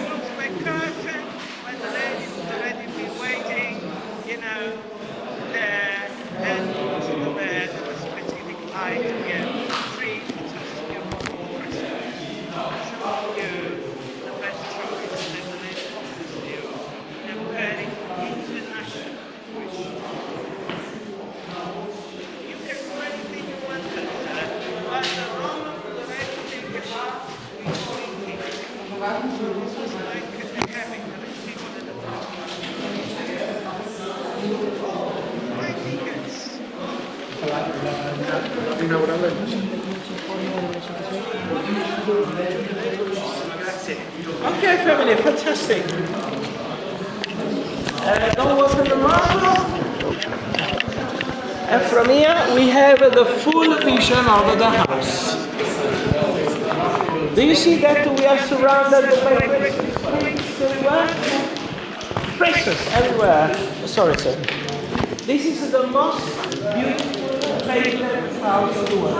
close my curtain when the ladies would already be waiting, you know, there and to the bed at a specific height to get 3 fantastic dresses. Show you the best choice that the ladies offers you in a very international wish. You can do anything you want, but the Roman would already think about doing things. So this was like a habit that the people at the top. My tickets. Okay, family, fantastic. Don't walk in the marble. And from here, we have the full vision of the house. Do you see that we are surrounded by precious springs everywhere? Precious everywhere. Sorry, sir. This is the most beautiful painted house of the world.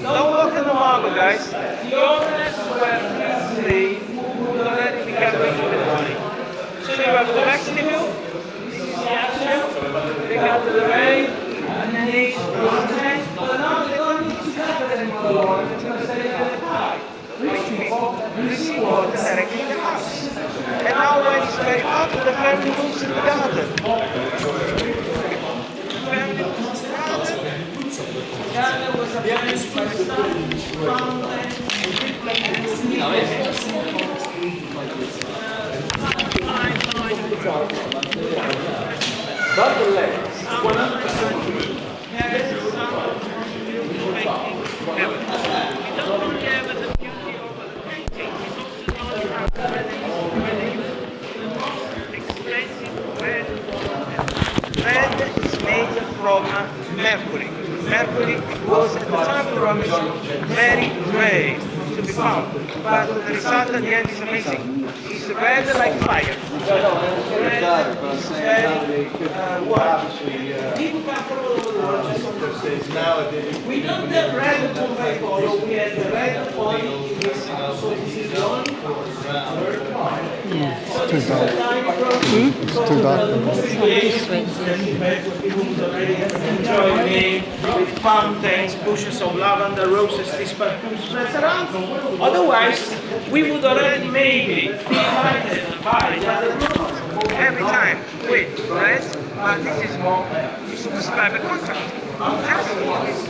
Don't walk in the marble, guys. The owners were previously who already became rich with money. So you have the vestibule. This is the atrium. They got the rain and then they but now they don't need to gather anymore because they have a high. Receive water directly in the house. And now when it's very hot, the family moves in the garden. The family moves in the garden. The garden was arranged by sun, fountain, but the legs, 100% has some beautiful painting evidence. We don't only have the beauty of the painting, we also have the most expensive red. Red is made from mercury. Mercury was at the time of the Romans very rare to be found, but the result at the end is amazing. It's red like fire. Red is very warm. People come from all over the world just on those days. We don't have red Pompeii color, we have the red only in this house, so this is the only third part. So this is the tiny room. It's too dark. Enjoy me with fountains, bushes of lavender, roses, these perfumes around. Otherwise, we would already maybe be invited by every time with red, but this is more to subscribe a contract. Just for this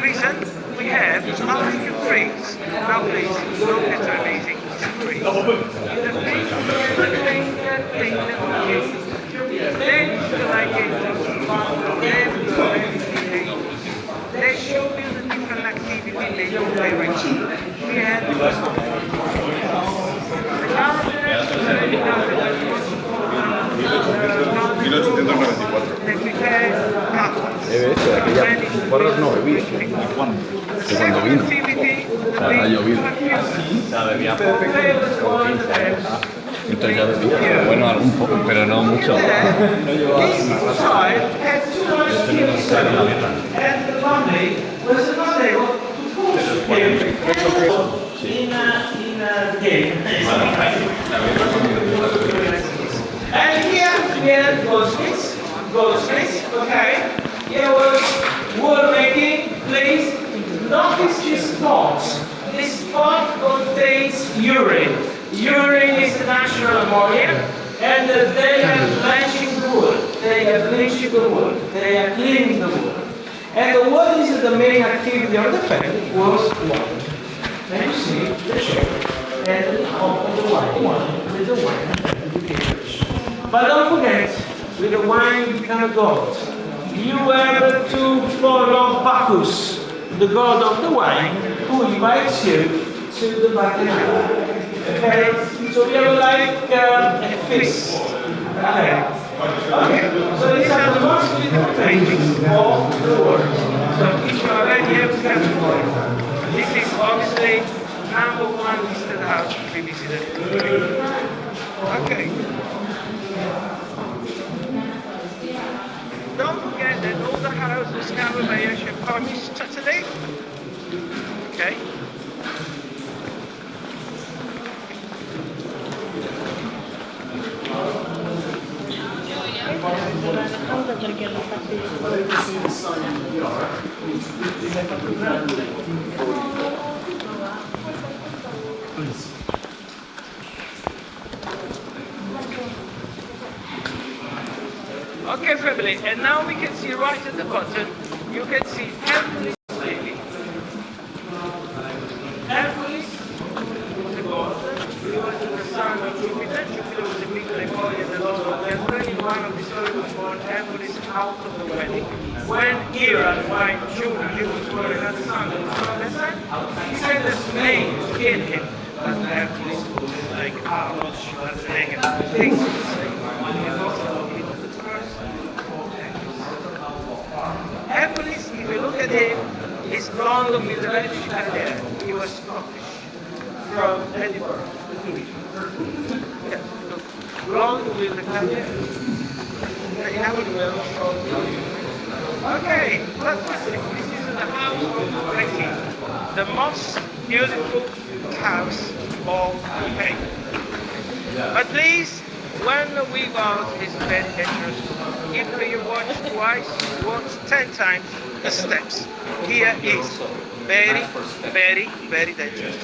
reason, we have artificial trees. Now please, look at the amazing trees. They show you the different activity they do by rich. We had the Porros no bebí. ¿Cuándo? De cuando vino. Ha llovido. Ya bebía poco. 15 años. Entonces ya bebía. Bueno, algún poco, pero no mucho. And here we have goldsmiths, okay. Here was wood making. Please notice this pot. This pot contains urine. Urine is natural ammonia, and they are blanching the wood. They are bleaching the wood. They are cleaning the wood. And what is the main activity of the family was wine. And you see the shape and the top of the wine with the wine. But don't forget, with the wine you become a god. You have to follow Bacchus, the god of the wine, who invites you to the bacchanal. Okay? So we have like a feast. Okay. So these are the most beautiful paintings of the world. So if you are ready, you have to come forward. This is obviously #1 listed house to be visited. Okay. Don't forget that all the house was covered by Asian Parties Saturday. Okay. Okay, family, and now we can see right at the bottom, you can see Hercules lady. Hercules was a god, he was the son of Jupiter. Jupiter was a big Gregorian, the lord of Jupiter. In one of the stories was born Hercules out of the wedding. When Hera, the wife Juno, was born another son, he sent a snake to kill him. But Hercules was like, ouch, that's a negative thing. Hercules, if you look at him, is blonde with a very short hair. He was Scottish, from Edinburgh. Yes, blonde with a hair. Okay, let's listen. This is the house of Pompeii, the most beautiful house of Pompeii. But please, when we go out, it's very dangerous. If you watch twice, watch 10 times the steps. Here is very, very, very dangerous.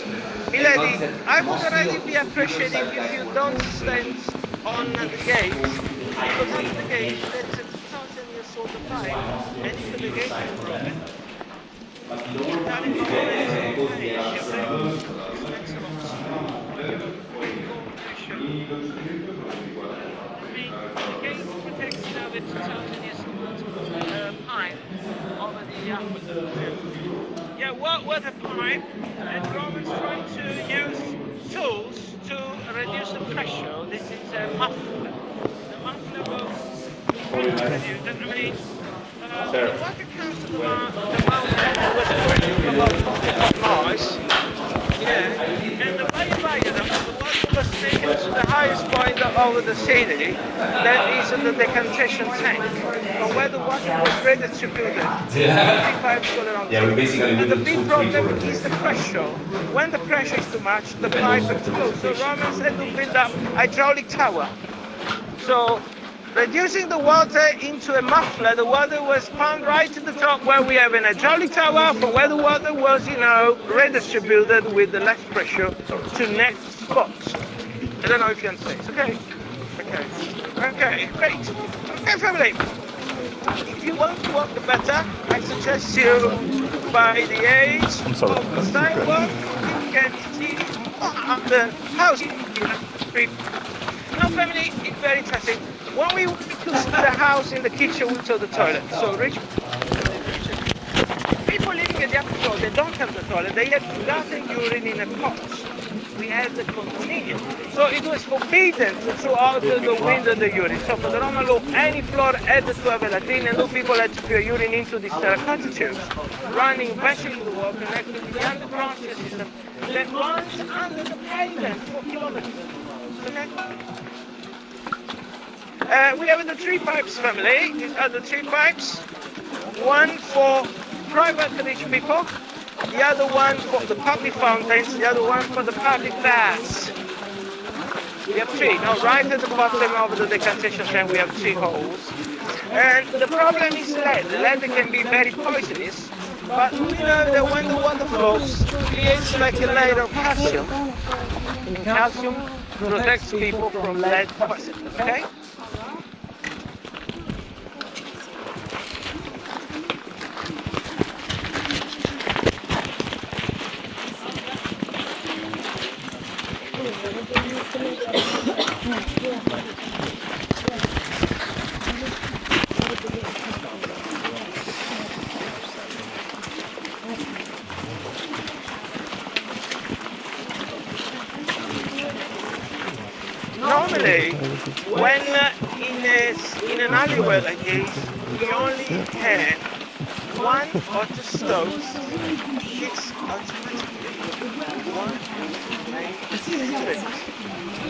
Milady, I would already be appreciative if you don't stand on the gate, because on the gate there is a 2,000 years old fire, and if the gate is broken, yeah, what a pipe, and Romans trying to use tools to reduce the pressure. This is a muffler. The muffler will reduce the water comes to the mountain was about Mars. Yeah, and the water was taken to the highest point of the city, that is the decantation tank, where the water was redistributed. Yeah, we basically and the big problem is the pressure. When the pressure is too much, the pipe explodes. So Romans had to build up hydraulic tower. So reducing the water into a muffler, the water was pumped right to the top where we have an hydraulic tower for where the water was, redistributed with the less pressure to next spots. I don't know if you understand. Okay. Okay, great. Okay, family. If you want to walk better, I suggest you, by the age of the sidewalk, you can see the house. Now, family, it's very interesting. When we went to see the house in the kitchen, we saw the toilet. So rich people living at the upper floor, they don't have the toilet. They have to gather urine in a pot. We had the convenience. So it was forbidden to throw out the window the urine. So for the Roman law, any floor had to have a latrine, and people had to pour urine into these terracotta tubes, running eventually the wall, connected to the underground system, that runs under the pavement for kilometers. Okay? We have the 3 pipes family. These are the 3 pipes. One for private rich people, the other one for the public fountains, the other one for the public baths. We have three. Now, right at the bottom of the decantation tank, we have 3 holes. And the problem is lead. Lead can be very poisonous, but we know that when the water flows, it creates like a layer of calcium. And calcium protects people from lead poisoning, okay? Normally, when in an alleyway like this, we only have 1 or 2 stoves fixed automatically. 1, 2,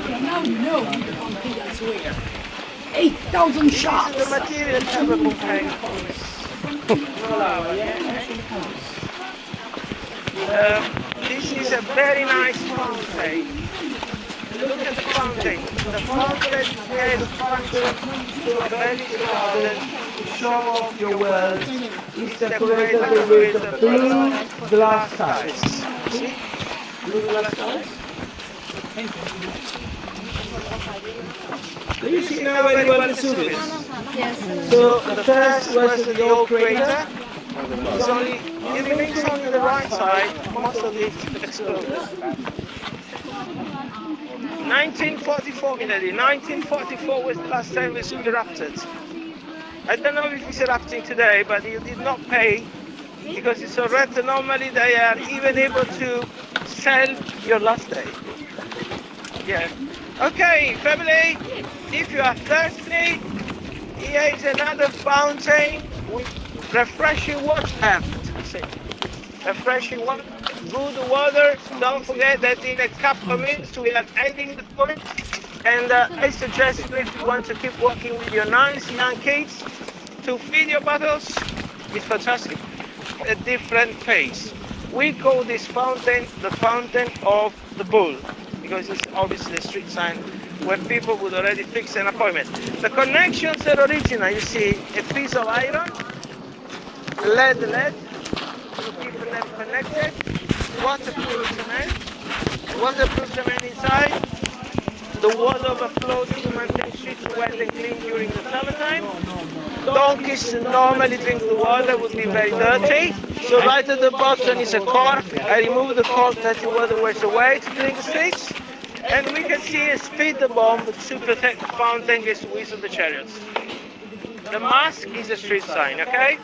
3. Now you know who the Pompeii, I swear. 8,000 shots! This is the material cover Pompeii. This is a very nice fountain. Look at the fountain. The fountain has a function to a very garden to show off your world. It's decorated with blue glass tiles. See? Blue glass tiles? Do you see now very well the Vesuvius? Yes. So the first was the old crater. It's only, it remains on the right side. Most of it exploded. 1944, Milady. 1944 was the last time Vesuvius erupted. I don't know if it's erupting today, but you did not pay because it's Sorrento. Normally they are even able to sell your last day. Yeah. Okay, family, if you are thirsty, here is another fountain with refreshing water. See, refreshing water. Good water. Don't forget that in a couple of minutes we are ending the tour. And I suggest you, if you want to keep walking with your nice young kids, to feed your bottles. It's fantastic. A different face. We call this fountain the fountain of the bull, because it's obviously a street sign where people would already fix an appointment. The connections are original. You see a piece of iron, lead, to keep them connected. Waterproof cement inside. The water overflows to maintain streets wet and clean during the summertime. Donkeys normally drink the water, would be very dirty. So right at the bottom is a cork. I remove the cork that the water wears away to clean the streets. And we can see a speed bomb to protect the fountain against the wheels of the chariots. The mask is a street sign, okay?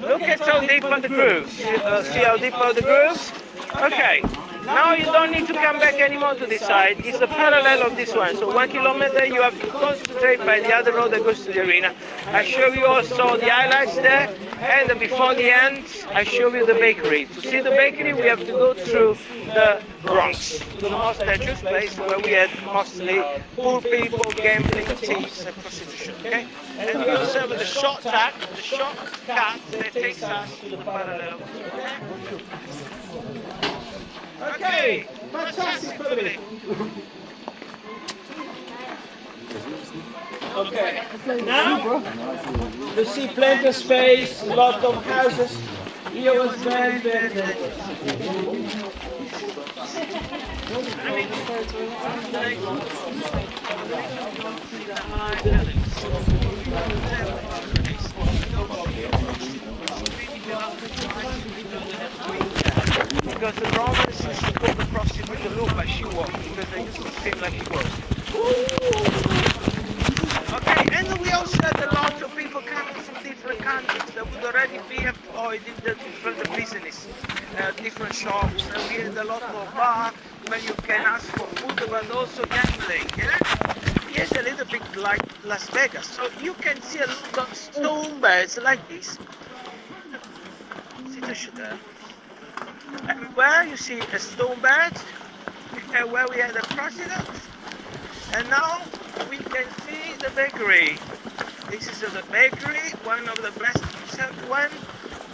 Look at how deep are the grooves. See how deep are the grooves? Okay, now you don't need to come back anymore to this side. It's the parallel of this one. So 1 kilometer you have to concentrate by the other road that goes to the arena. I show you also the highlights there. And before the end, I show you the bakery. To see the bakery, we have to go through the Bronx, to the most dangerous place where we had mostly poor people, gambling, thieves, and prostitution. Okay? And we also have the shortcut that takes us to the parallel. Okay, fantastic family. Okay, now you see plenty of space, a lot of houses. Here was very, very, very because the Romans used to call the prostitute the loop as she walked, because they used to seem like it was. Okay, and we also had a lot of people coming from different countries that would already be employed in the different business, different shops, and we had a lot of bar where you can ask for food, but also gambling, yeah? Here's a little bit like Las Vegas, so you can see a lot of stone beds like this. See the sugar. Everywhere you see a stone bed, where we had a president, and now we can see the bakery. This is the bakery, one of the best served one,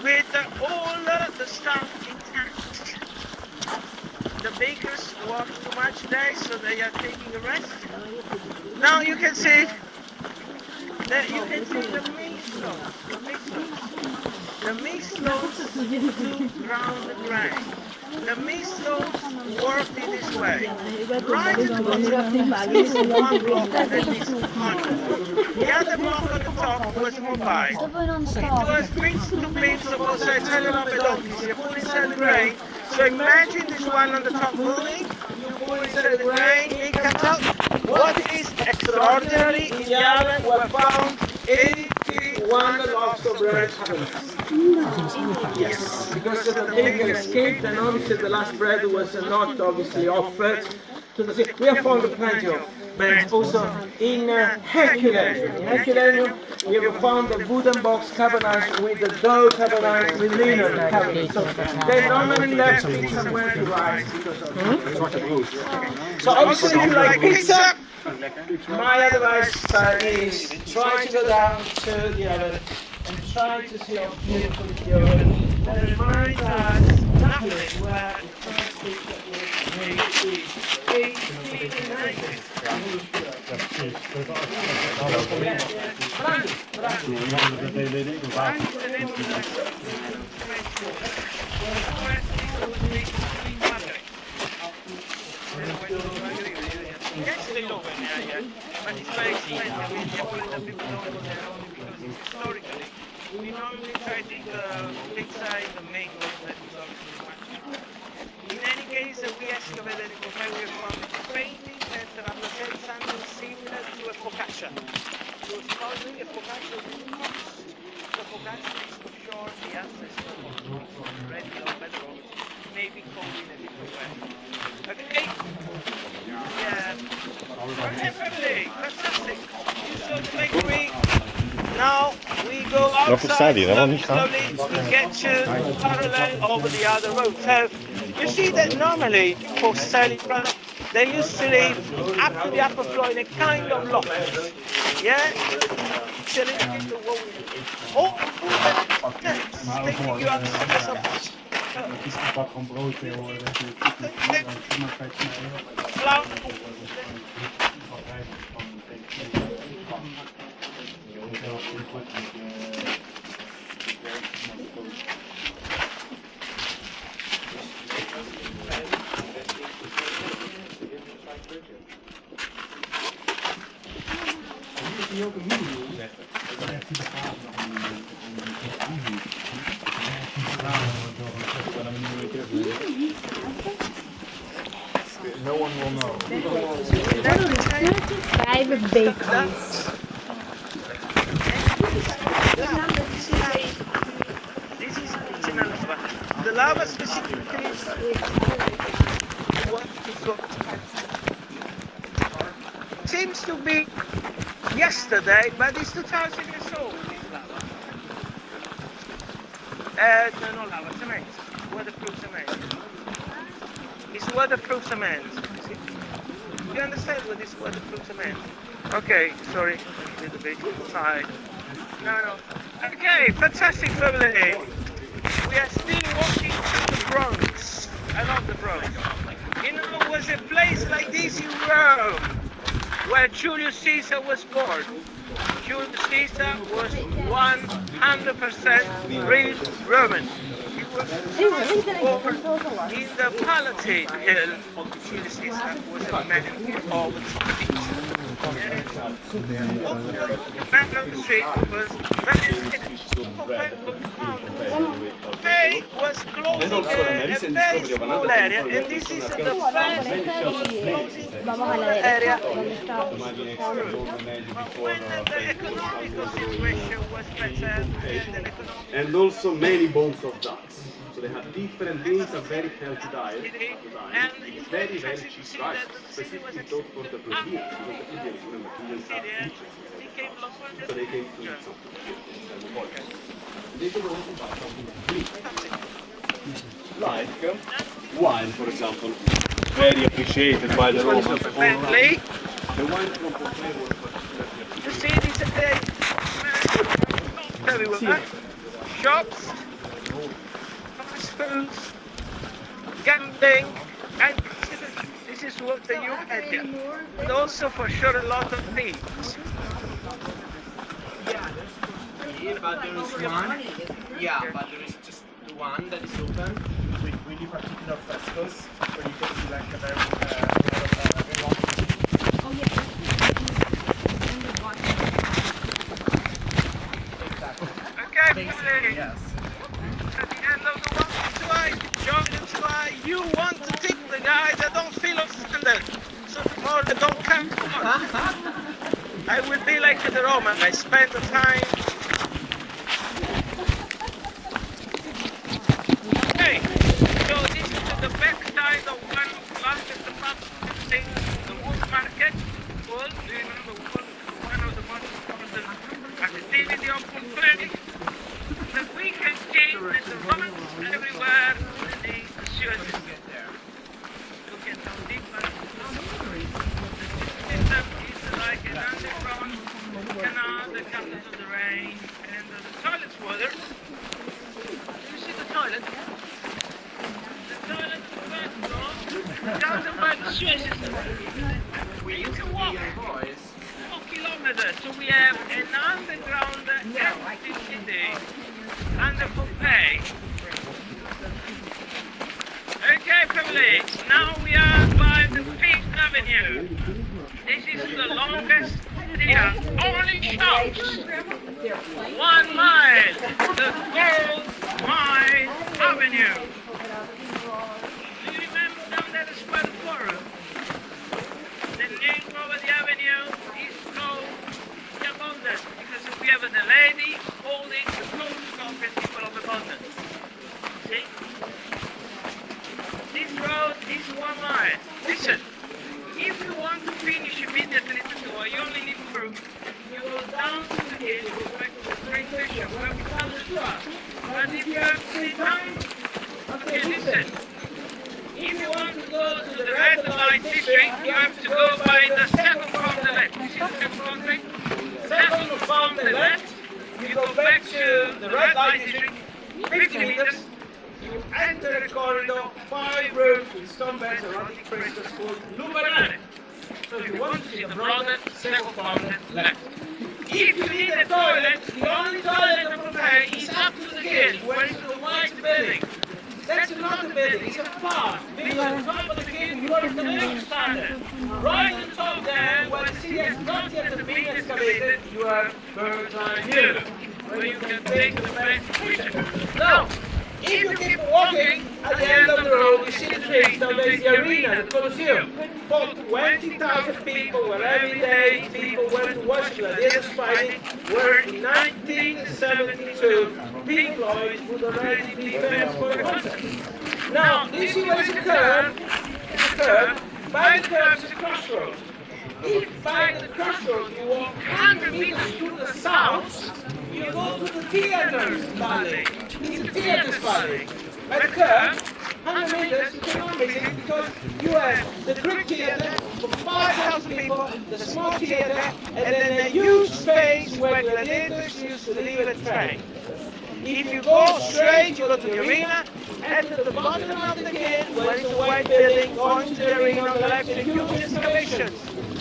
with all the stuff intact. the bakers work too much today, so they are taking a rest. Now you can see the meatloaf. The meatloaf to ground the grain. The meatloaf worked in this way. Right at the bottom is one block that is onion. The other block on the top was Pompeii. It was mixed to bits of also Italian pedonchi. You put inside the grain. So imagine this one on the top moving. You put inside the grain, it comes out. What is extraordinary in the island were found 81 loaves of bread. Yes, because the baker escaped and obviously the last bread was not obviously offered to the sea. We have found plenty of bread also in Herculaneum. In Herculaneum we have found a wooden box carbonized with the dough carbonized with linen carbonized. So they normally left it somewhere to rise because of So obviously if you like pizza, my advice is try to go down to the oven and try to see how beautiful the oven. That reminds us Napoli, where the first pizza was made in 1890. But it's very expensive. Because historically, we normally try to pizza in the main room that is obviously much cheaper. In any case, we excavated in Pompeii, we found painting that represents something similar to a focaccia. It was probably a focaccia with toast. The focaccia is for sure the ancestor of bread or bedrock, maybe called in a different way. Okay? Yeah. Perfect. Fantastic. So bakery. Now we go outside slowly to get to parallel over the other road. So you see that normally for selling products, they used to live up to the upper floor in a kind of loft. Yeah? Taking you upstairs. No one will know. 5 bakeries. This is original lava. The lava specifically is what is got. Seems to be yesterday, but it's 2,000 years old, this lava. No lava, cement. Waterproof cement. It's waterproof cement. You understand what is waterproof cement? Okay, sorry, a little bit inside. No. Okay, fantastic family. We are still walking through the Bronx. I love the Bronx. You know, there was a place like this in Rome where Julius Caesar was born. Julius Caesar was 100% real Roman. He was born in the Palatine Hill. Julius Caesar was a man of speech. Mango Street was very Pompeii was closing a very small area, and this is the first area. When the economical situation was better, and also many bones of ducks. So they have different things, a very healthy diet, and it's very, very cheap rice, specifically thought for the protein, because the protein is one material that so they can eat something. They could also buy something free. Like wine, for example, very appreciated by the Romans. The wine from Pompeii was you see this everywhere. Shops, fast foods, gambling, And this is what the new area. And also for sure a lot of things. Yeah, but there is one. Yeah, but there is just the one that is open with really particular frescoes where you can see like a very Oh yeah. Okay, family. yes. At the end of the walking tour, join the tour. You want to tip the guys that don't feel offended. So tomorrow they don't come. I will be like the Roman. I spend the time. Okay, so this is the back side of one of the largest things, the wood market. Well, do you remember one of the most important activity of Pompeii? The weekend game and the Romans everywhere, the sewage system there. You can go deeper. The system is like an underground canal that comes into the rain and the toilet water. Do you see the toilet? The toilet is the first floor, down by the sewage system. You can walk 4 kilometers, so we have an underground activity under Pompeii. Okay, family, now we are by the 5th Avenue. This is the longest here, only shops. 1 mile, the 4th Mile Avenue. Do you remember down there the Square Forum? The name of the avenue is called the Abundance because we have the lady holding the post of the people of abundance. See? This road is 1 mile. Listen, if you want to finish immediately the tour, you only need proof. You go down to the hill, you go back to the train station where we start the tour. But if you have free time, okay, listen. If you want to go to the red light district, you have to go by the second from the left. This is the second from the left. Second from the left, you go back to the red light district, 50 meters. You enter the corridor, 5 rooms with stone beds around the crystals called Luminare. So if you want to see the brother, second from the left. If you need a toilet, the only toilet in Pompeii is up to the gate, where is the white building. That's not a building, it's a park. Built on top of the gate, you are the next standard. Right on top there, where the city has not yet been excavated, you have bird's eye view, where you can take the best picture. Now, if you keep walking, at the end of the road, you see the trees, now there's the arena, the Colosseum. For 20,000 people, where every day people went to watch gladiators fighting, where in 1972, Pink Floyd would already be famous for a concert. Now, this is where it's a curve, by the curve is a crossroad. If by the crossroad you walk 100 meters to the south, you go to the Theaters Valley. It's a Theaters Valley. By the curve, 100 meters, you cannot miss it because you have the Greek Theater for 5,000 people, the small theater, and then a huge space where gladiators used to deliver the train. If you go straight, you go to the arena, and at the bottom of the gate, where is a white building, going to the arena on the left, the huge excavations.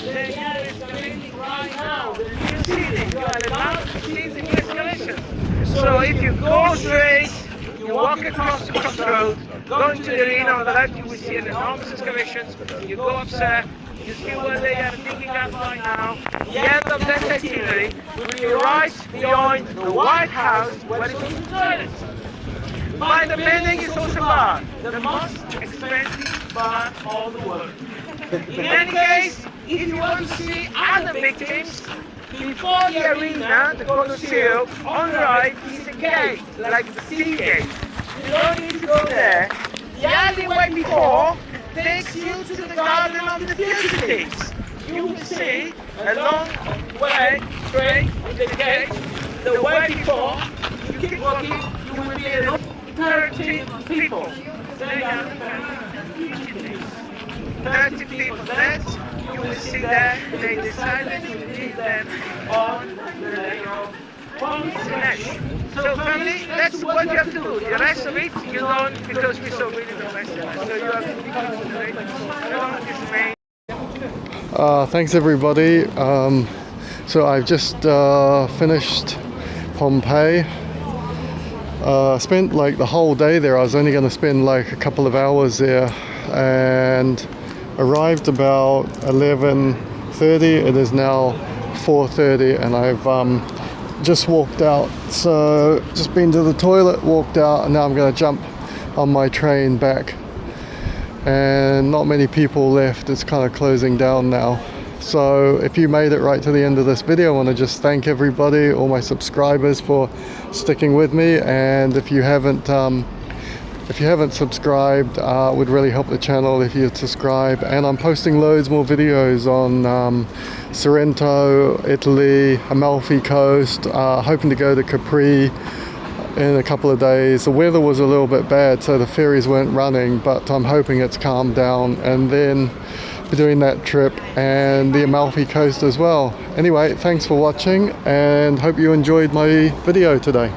They are excavating right now, the new city. You are allowed to see the new excavations. So if you go straight, you walk across the crossroad, going to the arena on the left, you will see an enormous excavations. You go upstairs, you see where they are digging up right now. The end of that itinerary will be right behind the White House, where it's the toilets. By the building is also a bar, the most expensive bar of the world. In any case, if you want to see other victims, before the arena, the Colosseum, on the right is a gate, like the sea gate. You don't need to go there. The alleyway before takes you to the garden of the fugitives. You will see a long way straight with the gate. The way before, you keep walking, you will be in 30 people. They are fugitives. 30 people left. You will see that they decided to leave them on the day of So family, that's what you have to do. The rest of it, you don't, because we saw really professional. So you have to be considerate. Everyone is made. Thanks everybody. So I've just finished Pompeii. Spent like the whole day there. I was only going to spend like a couple of hours there, and arrived about 11:30. It is now 4:30 and I've just walked out. So just been to the toilet, walked out, and now I'm going to jump on my train back. And not many people left. It's kind of closing down now. So if you made it right to the end of this video, I want to just thank everybody, all my subscribers, for sticking with me. And if you haven't subscribed, it would really help the channel if you'd subscribe. And I'm posting loads more videos on Sorrento, Italy, Amalfi Coast, hoping to go to Capri in a couple of days. The weather was a little bit bad, so the ferries weren't running, but I'm hoping it's calmed down, and then be doing that trip and the Amalfi Coast as well. Anyway, thanks for watching and hope you enjoyed my video today.